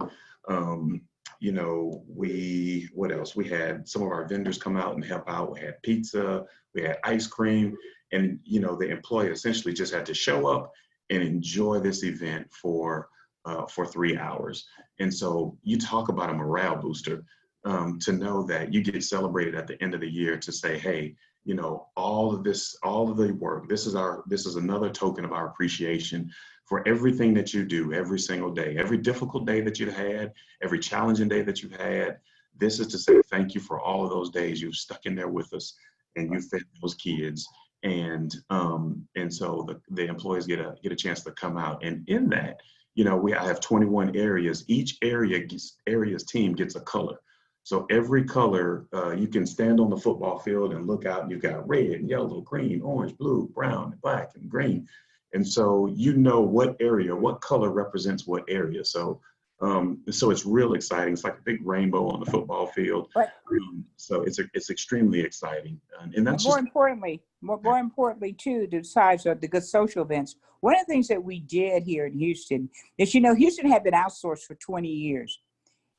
You know, what else? We had some of our vendors come out and help out. We had pizza. We had ice cream. And, you know, the employee essentially just had to show up and enjoy this event for 3 hours. And so you talk about a morale booster. To know that you get celebrated at the end of the year to say, hey, you know, all of the work, this is another token of our appreciation for everything that you do every single day, every difficult day that you've had, every challenging day that you've had, This is to say thank you for all of those days you've stuck in there with us and you fed those kids. And so the employees get a chance to come out. And in that, you know, I have 21 areas. Each area's team gets a color. So every color, you can stand on the football field and look out, and you've got red, yellow, green, orange, blue, brown, black, and green. And so you know what area, what color represents what area. So so it's real exciting. It's like a big rainbow on the football field. But, so it's extremely exciting. And that's more importantly too, besides the good social events, one of the things that we did here in Houston is, you know, Houston had been outsourced for 20 years.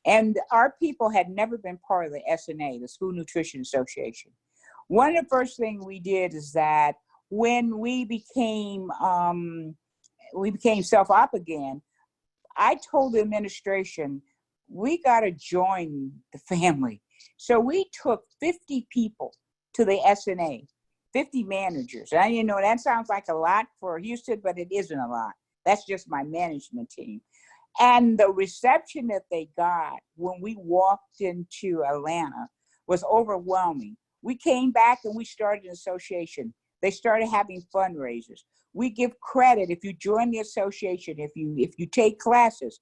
And our people had never been part of the SNA, the School Nutrition Association. One of the first things we did is that when we became self-op again, I told the administration, we got to join the family. So we took 50 people to the SNA, 50 managers. And you know, that sounds like a lot for Houston, but it isn't a lot. That's just my management team. And the reception that they got when we walked into Atlanta was overwhelming. We came back and we started an association. They started having fundraisers. We give credit if you join the association, if you take classes.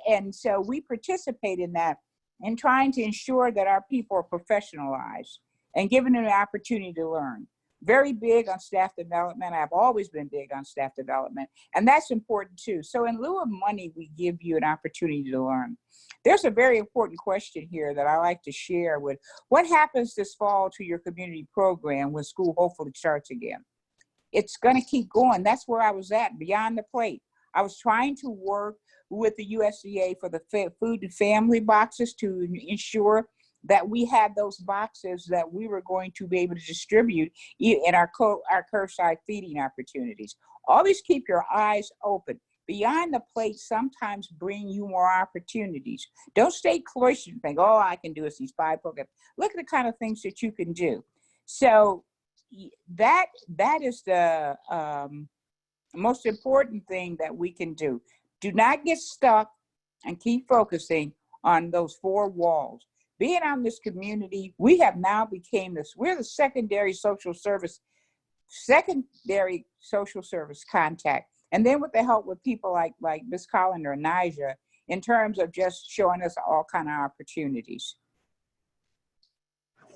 And so we participate in that and trying to ensure that our people are professionalized and given an opportunity to learn. Very big on staff development. I've always been big on staff development, and that's important too. So in lieu of money, we give you an opportunity to learn. There's a very important question here that I like to share with what happens this fall to your community program when school hopefully starts again. It's going to keep going. That's where I was at, beyond the plate. I was trying to work with the USDA for the food and family boxes to ensure that we had those boxes that we were going to be able to distribute in our curbside feeding opportunities. Always keep your eyes open. Beyond the plate sometimes bring you more opportunities. Don't stay cloistered and think, oh, I can do these 5 programs. Look at the kind of things that you can do. So that is the most important thing that we can do. Do not get stuck and keep focusing on those 4 walls. Being on this community, we have now became this, we're the secondary social service contact. And then with the help with people like Ms. Collins or Nija, in terms of just showing us all kind of opportunities.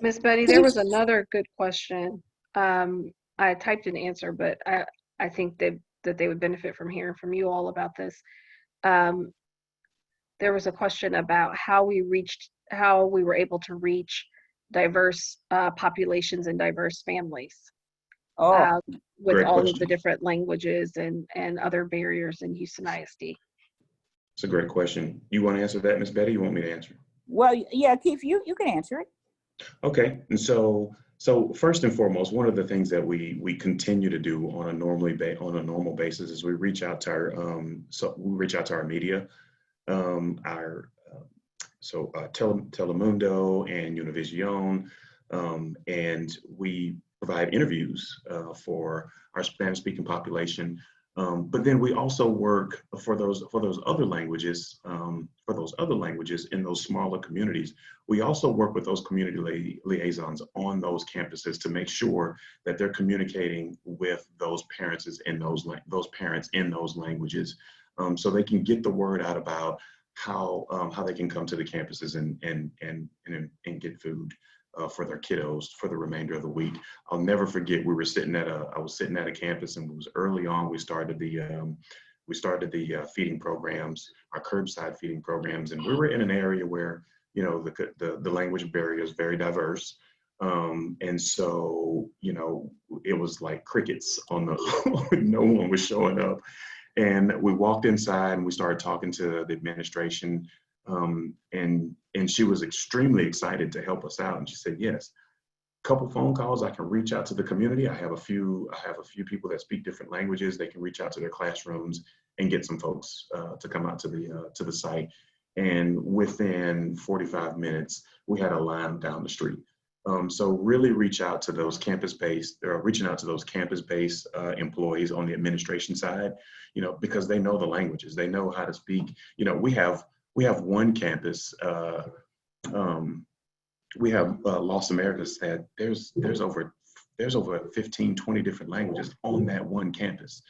Miss Betty, there was another good question. I typed an answer, but I think that they would benefit from hearing from you all about this. There was a question about how we were able to reach diverse populations and diverse families with all of the different languages and other barriers in Houston ISD. It's a great question. You want to answer that, Ms. Betty? You want me to answer? Well, yeah, Keith, you can answer it. Okay, and so first and foremost, one of the things that we continue to do on a normal basis is we reach out to our media, Telemundo and Univision, and we provide interviews for our Spanish-speaking population. But then we also work for those other languages in those smaller communities. We also work with those community liaisons on those campuses to make sure that they're communicating with those parents in those languages, so they can get the word out about how they can come to the campuses and get food for their kiddos for the remainder of the week. I'll never forget, I was sitting at a campus, and it was early on. We started the feeding programs, our curbside feeding programs, and we were in an area where, you know, the language barrier is very diverse, and so, you know, it was like crickets on the no one was showing up. And we walked inside and we started talking to the administration, and she was extremely excited to help us out. And she said, yes, a couple phone calls, I can reach out to the community. I have a few people that speak different languages. They can reach out to their classrooms and get some folks to come out to the site. And within 45 minutes, we had a line down the street. So really reaching out to those campus-based employees on the administration side, you know, because they know the languages, they know how to speak. You know, we have one campus We have Lost Americas that there's over 15, 20 different languages on that one campus.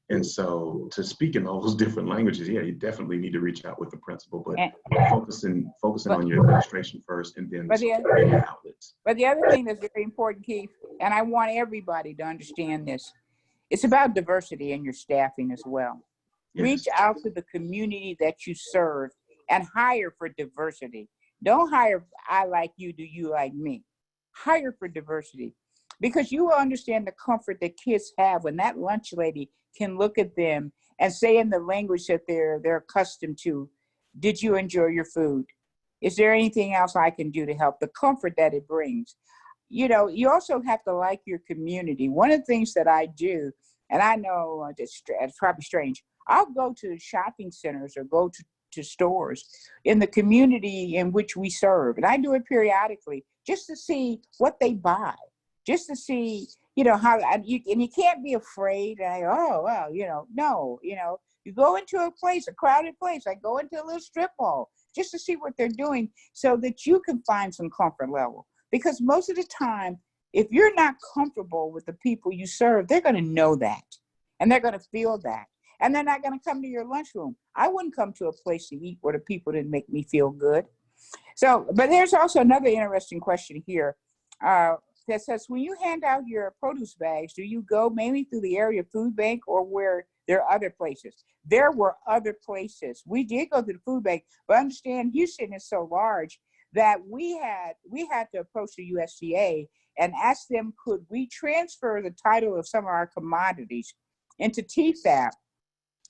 And so to speak in all those different languages, yeah, you definitely need to reach out with the principal, but focusing on your administration first and then the outlets. But the other thing that's very important, Keith, and I want everybody to understand this, it's about diversity in your staffing as well. Yes. Reach out to the community that you serve and hire for diversity. Don't hire, I like you, do you like me? Hire for diversity, because you will understand the comfort that kids have when that lunch lady can look at them and say in the language that they're accustomed to, did you enjoy your food? Is there anything else I can do to help? The comfort that it brings. You know, you also have to like your community. One of the things that I do, and I know it's probably strange, I'll go to shopping centers or go to stores in the community in which we serve. And I do it periodically just to see what they buy, just to see, you know, how, and you can't be afraid. And I go, oh, well, you know, no, you know, you go into a place, a crowded place, I go into a little strip mall just to see what they're doing so that you can find some comfort level. Because most of the time, if you're not comfortable with the people you serve, they're going to know that and they're going to feel that. And they're not going to come to your lunchroom. I wouldn't come to a place to eat where the people didn't make me feel good. So, but there's also another interesting question here that says, when you hand out your produce bags, do you go mainly through the area food bank or where there are other places? There were other places. We did go to the food bank, but understand Houston is so large that we had to approach the USDA and ask them, could we transfer the title of some of our commodities into TFAP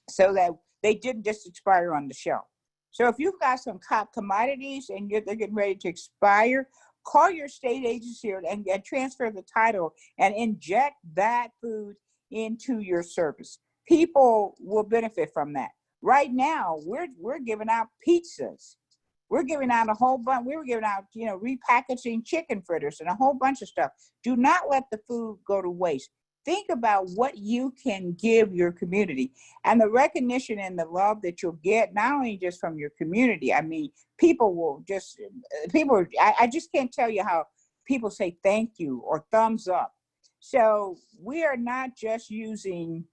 so that they didn't just expire on the shelf. So if you've got some commodities and they're getting ready to expire, call your state agency and transfer the title and inject that food into your service. People will benefit from that. Right now, we're giving out pizzas. We're giving out a whole bunch. We were giving out, you know, repackaging chicken fritters and a whole bunch of stuff. Do not let the food go to waste. Think about what you can give your community and the recognition and the love that you'll get, not only just from your community. I mean, I just can't tell you how people say thank you or thumbs up. So we are not just using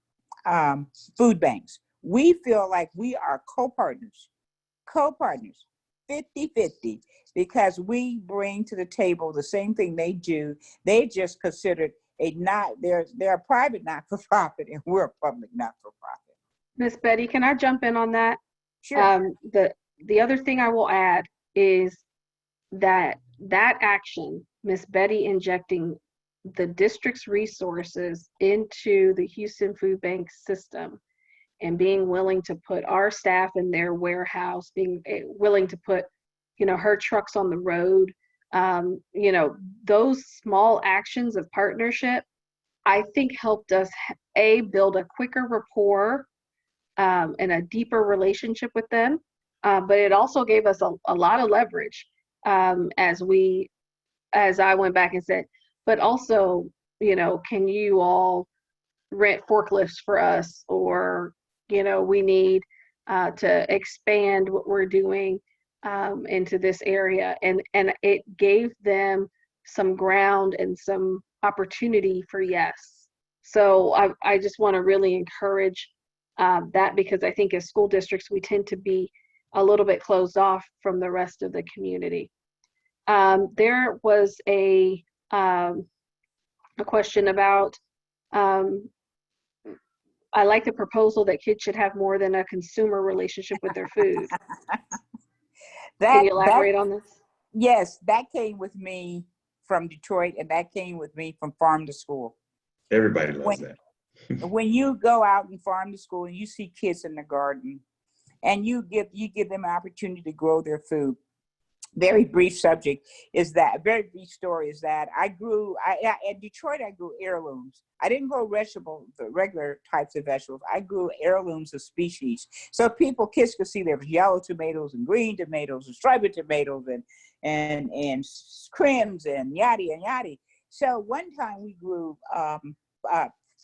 food banks. We feel like we are co-partners, 50-50, because we bring to the table the same thing they do. They just consider they're a private not-for-profit and we're a public not-for-profit. Miss Betty, can I jump in on that? Sure. The other thing I will add is that action, Miss Betty injecting the district's resources into the Houston Food Bank system and being willing to put our staff in their warehouse, being willing to put, you know, her trucks on the road, you know, those small actions of partnership, I think helped us build a quicker rapport and a deeper relationship with them. But it also gave us a lot of leverage as I went back and said, but also, you know, can you all rent forklifts for us? Or, you know, we need to expand what we're doing into this area. And it gave them some ground and some opportunity for yes. So I just want to really encourage that, because I think as school districts, we tend to be a little bit closed off from the rest of the community. There was a question about, I like the proposal that kids should have more than a consumer relationship with their food. Can you elaborate on this? Yes, that came with me from Detroit, and that came with me from farm to school. Everybody loves that. When you go out and farm to school and you see kids in the garden and you give them an opportunity to grow their food. Very brief story is that in Detroit, I grew heirlooms. I didn't grow the regular types of vegetables. I grew heirlooms of species. So kids could see there was yellow tomatoes and green tomatoes and striped tomatoes and crims and yada and yada. So one time we grew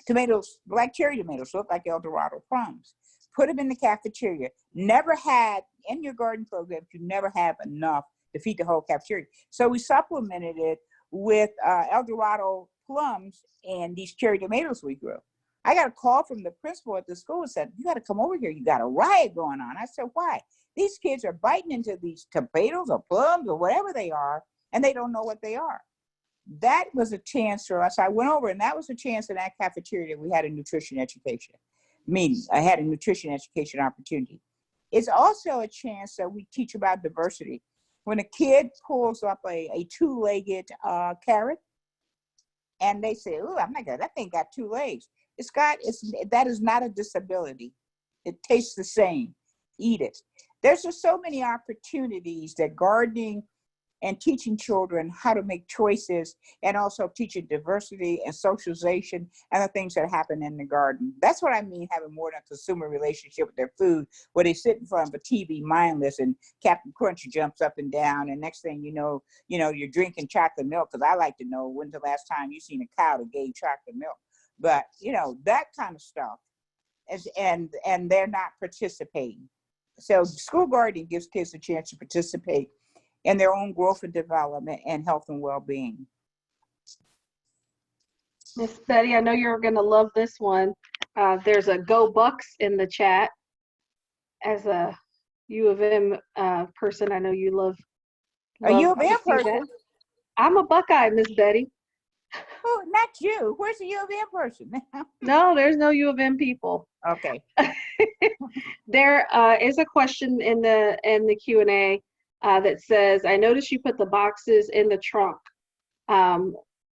tomatoes, black cherry tomatoes, look like El Dorado plums. Put them in the cafeteria. Never had, in your garden program, you never have enough to feed the whole cafeteria. So we supplemented it with El Dorado plums and these cherry tomatoes we grew. I got a call from the principal at the school and said, "You got to come over here. You got a riot going on." I said, "Why?" "These kids are biting into these tomatoes or plums or whatever they are, and they don't know what they are." That was a chance for us. I went over, and that was a chance in that cafeteria. We had a nutrition education meeting. I had a nutrition education opportunity. It's also a chance that we teach about diversity. When a kid pulls up a two-legged carrot, and they say, "Oh, I'm not good. That thing got 2 legs." That is not a disability. It tastes the same. Eat it. There's just so many opportunities that gardening and teaching children how to make choices, and also teaching diversity and socialization and the things that happen in the garden. That's what I mean, having more than a consumer relationship with their food, where they sit in front of a TV mindless and Captain Crunch jumps up and down, and next thing you know, you're drinking chocolate milk, because I like to know when's the last time you seen a cow that gave chocolate milk. But that kind of stuff, and they're not participating. So school gardening gives kids a chance to participate in their own growth and development and health and well-being. Miss Betty, I know you're going to love this one. There's a Go Bucks in the chat. As a U of M person, I know you love A U of to M see that. person? I'm a Buckeye, Miss Betty. Oh, not you. Where's the U of M person? No, there's no U of M people. Okay. There is a question in the Q&A that says, "I noticed you put the boxes in the trunk.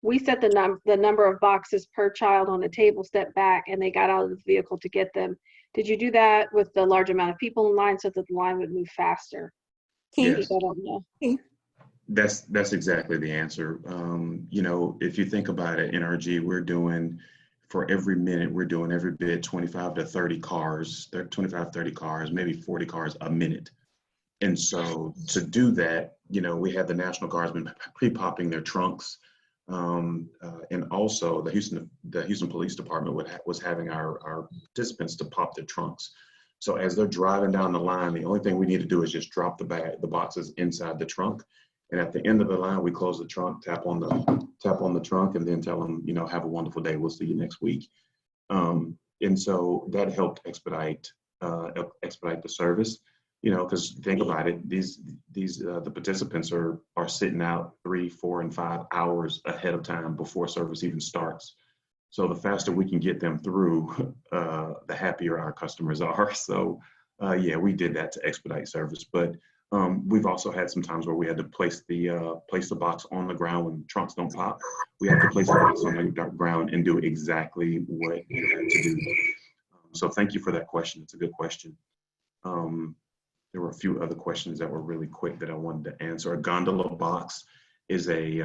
We set the number of boxes per child on a table step back, and they got out of the vehicle to get them. Did you do that with the large amount of people in line so that the line would move faster?" Keith, Yes. I don't know. That's exactly the answer. If you think about it, NRG, we're doing, for every minute, we're doing every bit 25 to 30 cars, 25, 30 cars, maybe 40 cars a minute. And so to do that, we had the National Guardsmen pre-popping their trunks. And also the Houston Police Department was having our participants to pop their trunks. So as they're driving down the line, the only thing we need to do is just drop the boxes inside the trunk. And at the end of the line, we close the trunk, tap on the trunk, and then tell them, have a wonderful day. We'll see you next week. And so that helped expedite the service. Because think about it, the participants are sitting out 3, 4, and 5 hours ahead of time before service even starts. So the faster we can get them through, the happier our customers are. So yeah, we did that to expedite service. But we've also had some times where we had to place the box on the ground when trunks don't pop. We have to place the box on the ground and do exactly what we had to do. So thank you for that question. It's a good question. There were a few other questions that were really quick that I wanted to answer. A gondola box is a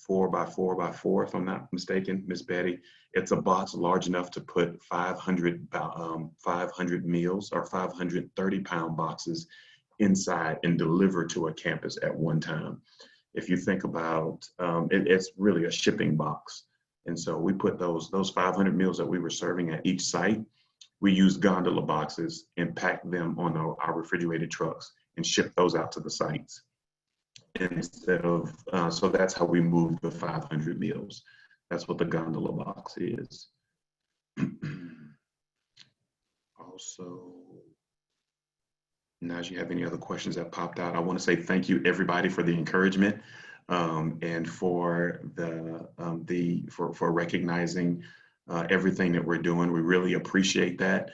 4x4x4, if I'm not mistaken, Miss Betty. It's a box large enough to put 500 meals or 530-pound boxes inside and deliver to a campus at one time. If you think about it's really a shipping box. And so we put those 500 meals that we were serving at each site, we used gondola boxes and packed them on our refrigerated trucks and shipped those out to the sites. Instead of, so that's how we moved the 500 meals. That's what the gondola box is. Also, Naj, you have any other questions that popped out? I want to say thank you everybody for the encouragement and for for recognizing everything that we're doing. We really appreciate that.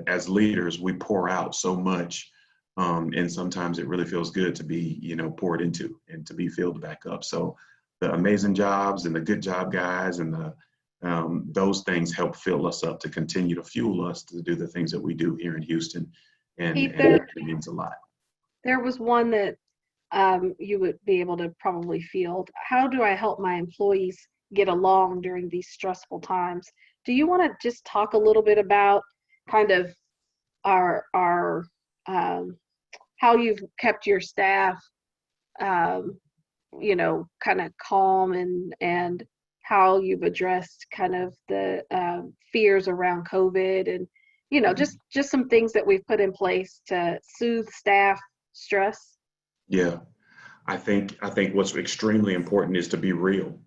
As leaders, we pour out so much, and sometimes it really feels good to be, poured into and to be filled back up. So the amazing jobs and the good job guys and those things help fill us up to continue to fuel us to do the things that we do here in Houston, and it means a lot. There was one that you would be able to probably field. How do I help my employees get along during these stressful times? Do you want to just talk a little bit about kind of our how you've kept your staff kind of calm, and how you've addressed kind of the fears around COVID, and just some things that we've put in place to soothe staff stress? Yeah, I think what's extremely important is to be real.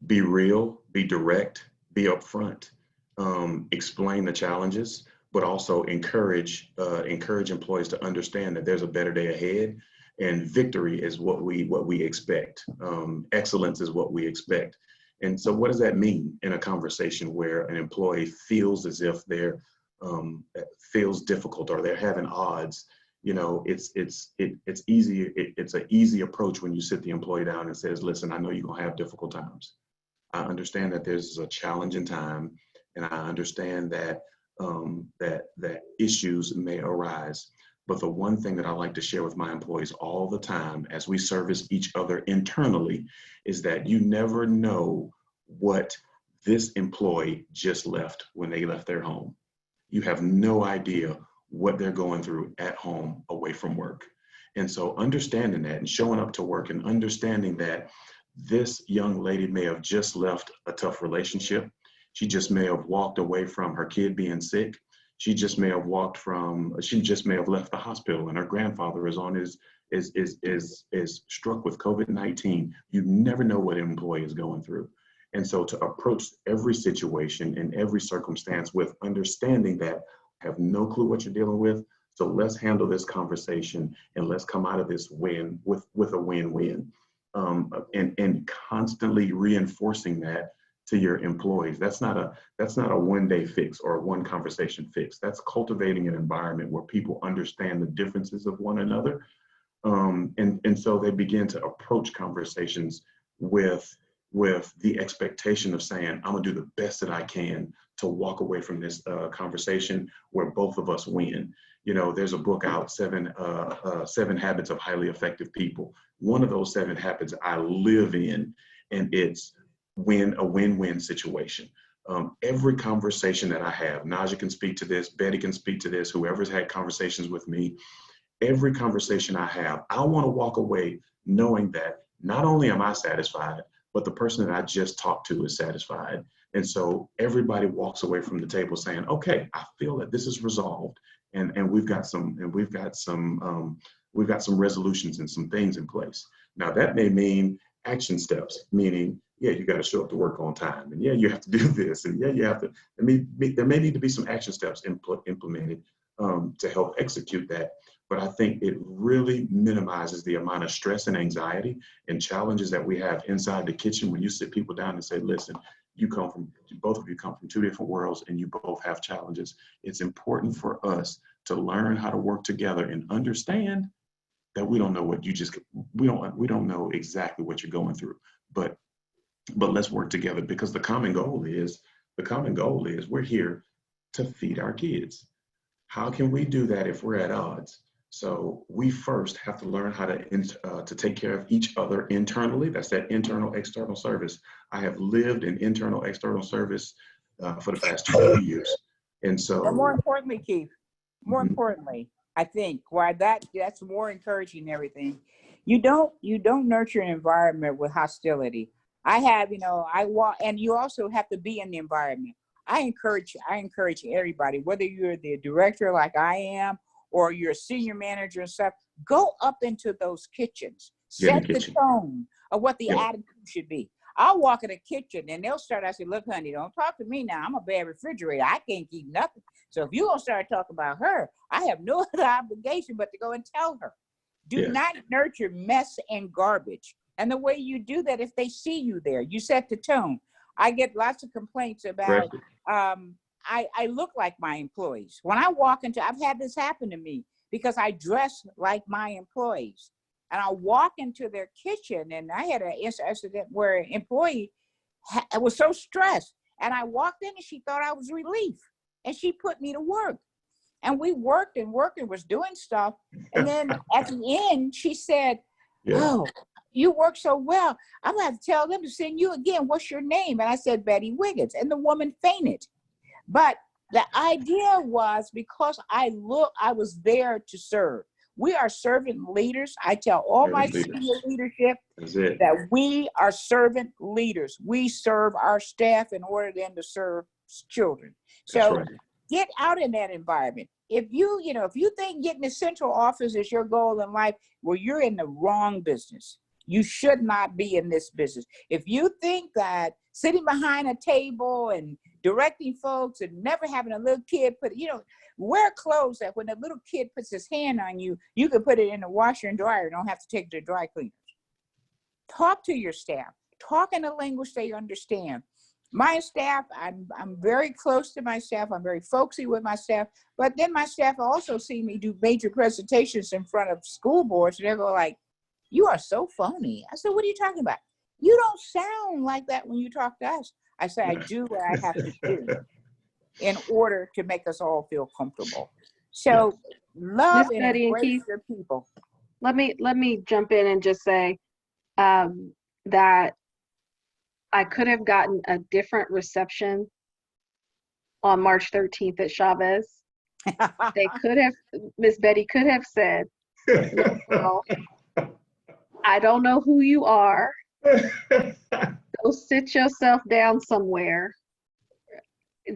Be real, be direct, be upfront, explain the challenges, but also encourage employees to understand that there's a better day ahead, and victory is what we expect. Excellence is what we expect. And so, what does that mean in a conversation where an employee feels as if they're feels difficult or they're having odds? You know, it's easy. It's an easy approach when you sit the employee down and says, "Listen, I know you're gonna have difficult times. I understand that there's a challenging time, and I understand that that issues may arise. But the one thing that I like to share with my employees all the time as we service each other internally is that you never know what this employee just left when they left their home. You have no idea what they're going through at home away from work. And so understanding that and showing up to work and understanding that this young lady may have just left a tough relationship. She just may have walked away from her kid being sick. She just may have left the hospital and her grandfather is on is struck with COVID-19. You never know what an employee is going through. And so to approach every situation and every circumstance with understanding that I have no clue what you're dealing with. So let's handle this conversation and let's come out of this win with a win-win. And constantly reinforcing that to your employees. That's not a one-day fix or a one conversation fix. That's cultivating an environment where people understand the differences of one another. And so they begin to approach conversations with the expectation of saying, I'm gonna do the best that I can to walk away from this conversation where both of us win. You know, there's a book out, Seven Habits of Highly Effective People. One of those 7 habits I live in, and it's a win-win situation. Every conversation that I have, Naja can speak to this, Betty can speak to this, whoever's had conversations with me, every conversation I have, I want to walk away knowing that not only am I satisfied, but the person that I just talked to is satisfied. And so everybody walks away from the table saying, okay, I feel that this is resolved. And we've got some resolutions and some things in place. Now that may mean action steps, meaning, yeah, you got to show up to work on time, and yeah, you have to do this, and yeah, you have to. There may need to be some action steps implemented to help execute that. But I think it really minimizes the amount of stress and anxiety and challenges that we have inside the kitchen when you sit people down and say, listen, both of you come from 2 different worlds and you both have challenges. It's important for us to learn how to work together and understand that we don't know what we don't know exactly what you're going through, but let's work together, because the common goal is we're here to feed our kids. How can we do that if we're at odds? So we first have to learn how to take care of each other internally. That's that internal external service. I have lived in internal external service for the past 20 years. And so, but more importantly, Keith, importantly, I think why that's more encouraging than everything. You don't nurture an environment with hostility. And you also have to be in the environment. I encourage everybody, whether you're the director like I am, or you're a senior manager and stuff, go up into those kitchens, set the tone of what the attitude should be. I'll walk in the kitchen and they'll start, I say, look, honey, don't talk to me now. I'm a bad refrigerator. I can't keep nothing. So if you're going to start talking about her, I have no other obligation but to go and tell her. Do not nurture mess and garbage. And the way you do that, if they see you there, you set the tone. I get lots of complaints about, I look like my employees. When I walk I've had this happen to me because I dress like my employees. And I walk into their kitchen, and I had an incident where an employee was so stressed. And I walked in and she thought I was relief. And she put me to work. And we worked and was doing stuff. And then at the end, she said, oh, you work so well. I'm going to have to tell them to send you again. What's your name? And I said, Betty Wiggins. And the woman fainted. But the idea was because I was there to serve. We are servant leaders. I tell all my senior leadership that we are servant leaders. We serve our staff in order then to serve children. So Get out in that environment. If you think getting a central office is your goal in life, well, you're in the wrong business. You should not be in this business. If you think that sitting behind a table and directing folks and never having a little kid wear clothes that when a little kid puts his hand on you, you can put it in the washer and dryer, don't have to take it to dry cleaners. Talk to your staff. Talk in a language they understand. My staff, I'm very close to my staff. I'm very folksy with my staff. But then my staff also see me do major presentations in front of school boards, and they go like, "You are so phony." I said, "What are you talking about? You don't sound like that when you talk to us." I said, "I do what I have to do in order to make us all feel comfortable." So love and embrace your people. Let me jump in and just say that I could have gotten a different reception on March 13th at Chavez. They could have, Miss Betty could have said, "Well, I don't know who you are. Go sit yourself down somewhere.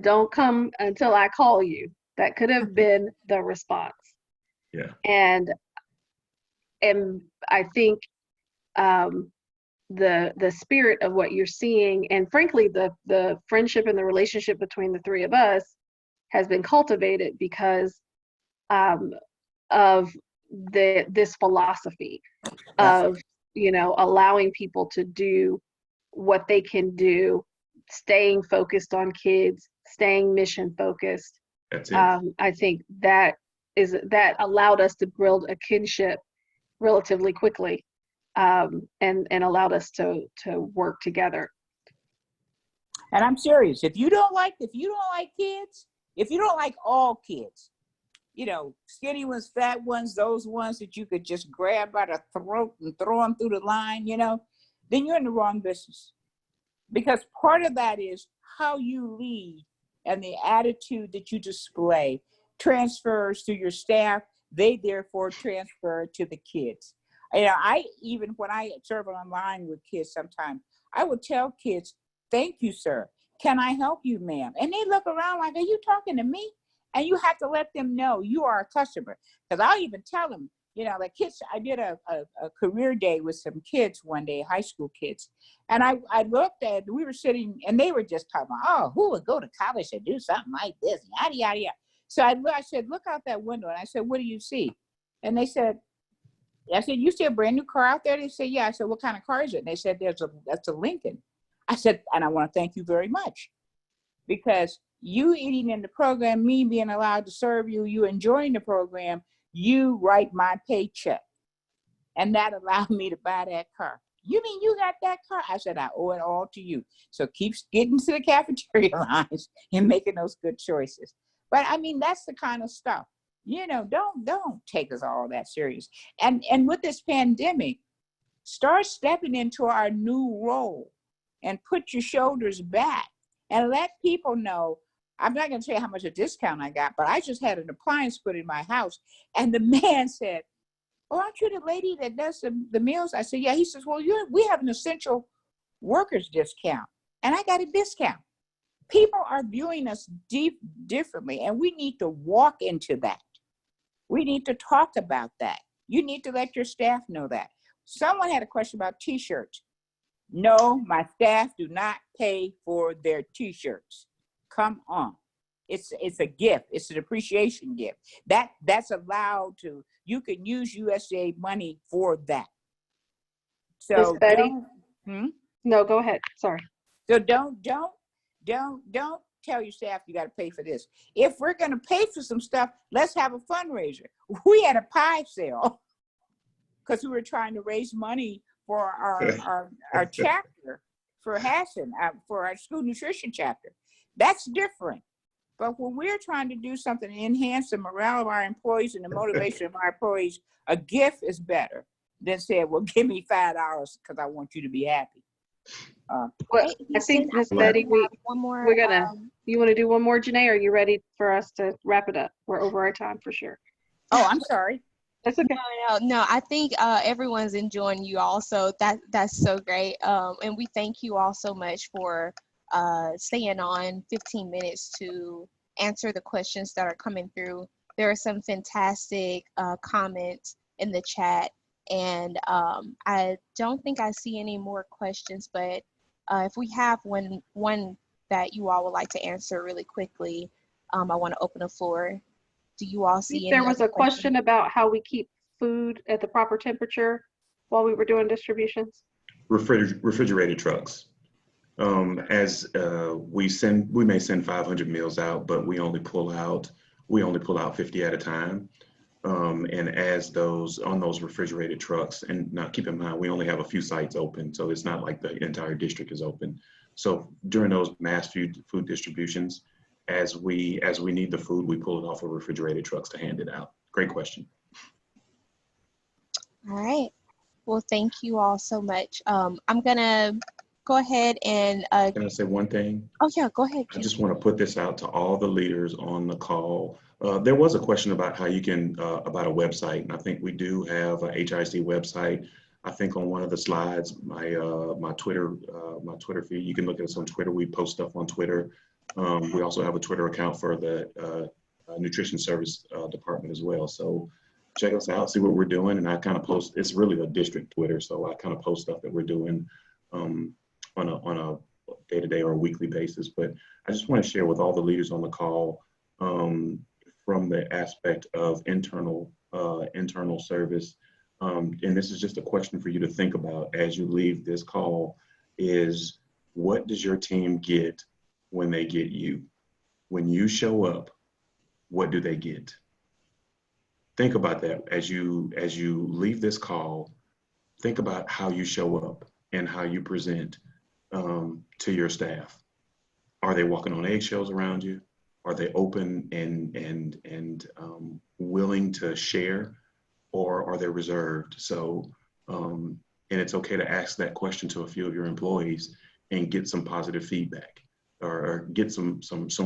Don't come until I call you." That could have been the response. Yeah. And I think the spirit of what you're seeing, and frankly, the friendship and the relationship between the three of us has been cultivated because of this philosophy of, allowing people to do what they can do, staying focused on kids, staying mission focused. That's it. I think that allowed us to build a kinship relatively quickly, and allowed us to work together. And I'm serious. If you don't like kids, if you don't like all kids, skinny ones, fat ones, those ones that you could just grab by the throat and throw them through the line, then you're in the wrong business. Because part of that is how you lead, and the attitude that you display transfers to your staff. They therefore transfer to the kids. When I serve online with kids sometimes, I would tell kids, "Thank you, sir. Can I help you, ma'am?" And they look around like, "Are you talking to me?" And you have to let them know you are a customer. Because I'll even tell them, the kids, I did a career day with some kids one day, high school kids. And I looked at, we were sitting, and they were just talking about, "Oh, who would go to college to do something like this?" Yada, yada, yada. So I said, "Look out that window." And I said, "What do you see?" And I said, "You see a brand new car out there?" They said, "Yeah." I said, "What kind of car is it?" And they said, "That's a Lincoln." I said, "And I want to thank you very much, because you eating in the program, me being allowed to serve you, you enjoying the program, you write my paycheck. And that allowed me to buy that car." "You mean you got that car?" I said, "I owe it all to you." So keep getting to the cafeteria lines and making those good choices. But that's the kind of stuff, don't take us all that serious. And with this pandemic, start stepping into our new role and put your shoulders back and let people know. I'm not going to tell you how much a discount I got, but I just had an appliance put in my house, and the man said, "Oh, aren't you the lady that does the meals?" I said, "Yeah." He says, "Well, we have an essential workers discount," and I got a discount. People are viewing us differently, and we need to walk into that. We need to talk about that. You need to let your staff know that. Someone had a question about t-shirts. No, my staff do not pay for their t-shirts. Come on. It's a gift. It's an appreciation gift. That's allowed to, you can use USDA money for that. So Miss Betty? No, go ahead. Sorry. So don't tell your staff you got to pay for this. If we're going to pay for some stuff, let's have a fundraiser. We had a pie sale because we were trying to raise money for our chapter for Hassan, for our school nutrition chapter. That's different. But when we're trying to do something to enhance the morale of our employees and the motivation of our employees, a gift is better than saying, "Well, give me $5 because I want you to be happy." Well, I think, Miss Betty, you want to do one more, Janae? Or are you ready for us to wrap it up? We're over our time for sure. Oh, I'm sorry. That's okay. No, I think everyone's enjoying you all, so that's so great. And we thank you all so much for staying on 15 minutes to answer the questions that are coming through. There are some fantastic comments in the chat, and I don't think I see any more questions, but if we have one that you all would like to answer really quickly, I want to open the floor. Do you all see any There was other a question about how we keep food at the proper temperature while we were doing distributions. Refrigerated trucks. As we may send 500 meals out, but we only pull out 50 at a time. And as on those refrigerated trucks, and now keep in mind, we only have a few sites open, so it's not like the entire district is open. So during those mass food distributions, as we need the food, we pull it off of refrigerated trucks to hand it out. Great question. All right. Well, thank you all so much. I'm gonna go ahead and. Can I say one thing? Oh yeah, go ahead. I just want to put this out to all the leaders on the call. There was a question about how you can, about a website, and I think we do have a HISD website. I think on one of the slides, my Twitter feed, you can look at us on Twitter. We post stuff on Twitter. We also have a Twitter account for the Nutrition Service Department as well. So check us out, see what we're doing, and I kind of post. It's really a district Twitter, so I kind of post stuff that we're doing on a day-to-day or a weekly basis. But I just want to share with all the leaders on the call, from the aspect of internal service, and this is just a question for you to think about as you leave this call, is what does your team get when they get you? When you show up, what do they get? Think about that as you leave this call. Think about how you show up and how you present to your staff. Are they walking on eggshells around you? Are they open and willing to share, or are they reserved? So, and it's okay to ask that question to a few of your employees and get some positive feedback, or get some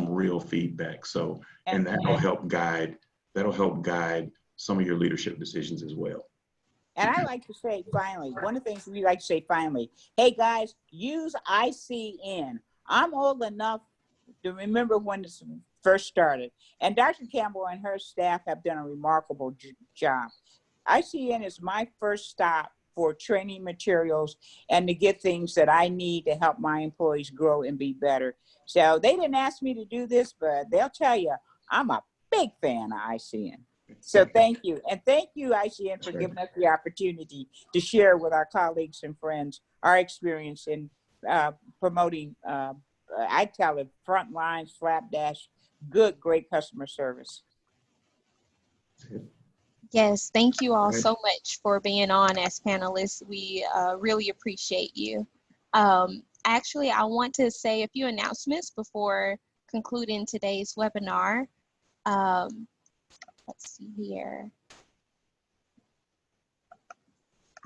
real feedback. So, and that'll help guide some of your leadership decisions as well. And I like to say, finally, one of the things we like to say, finally, hey guys, use ICN. I'm old enough to remember when this first started. And Dr. Campbell and her staff have done a remarkable job. ICN is my first stop for training materials and to get things that I need to help my employees grow and be better. So they didn't ask me to do this, but they'll tell you, I'm a big fan of ICN. So thank you. And thank you, ICN, for giving us the opportunity to share with our colleagues and friends our experience in promoting, I tell it, frontline, slapdash, great customer service. Yes, thank you all so much for being on as panelists. We really appreciate you. Actually, I want to say a few announcements before concluding today's webinar. Let's see here.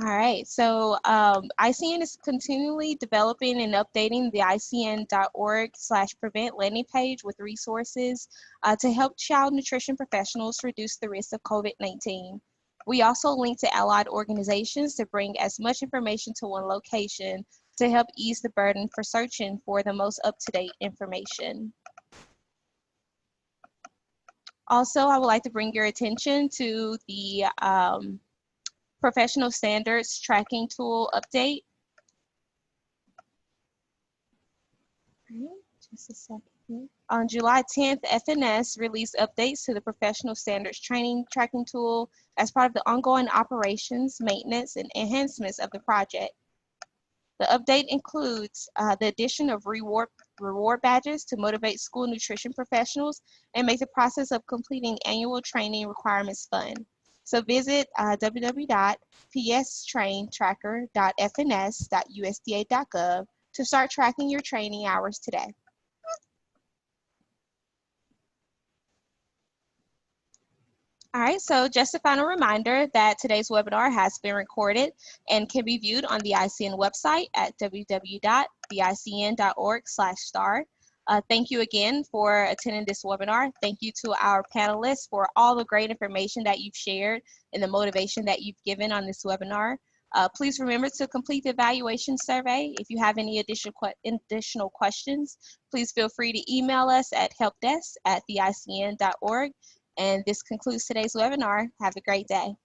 All right, so ICN is continually developing and updating the ICN.org/prevent landing page with resources to help child nutrition professionals reduce the risk of COVID-19. We also link to allied organizations to bring as much information to one location to help ease the burden for searching for the most up-to-date information. Also, I would like to bring your attention to the Professional Standards Tracking Tool update. Just a second here. On July 10th, FNS released updates to the Professional Standards Training Tracking Tool as part of the ongoing operations, maintenance, and enhancements of the project. The update includes the addition of reward badges to motivate school nutrition professionals and make the process of completing annual training requirements fun. So visit www.pstraintracker.fns.usda.gov to start tracking your training hours today. All right, so just a final reminder that today's webinar has been recorded and can be viewed on the ICN website at www.theicn.org/star. Thank you again for attending this webinar. Thank you to our panelists for all the great information that you've shared and the motivation that you've given on this webinar. Please remember to complete the evaluation survey. If you have any additional questions, please feel free to email us at helpdesk@vicn.org. And this concludes today's webinar. Have a great day.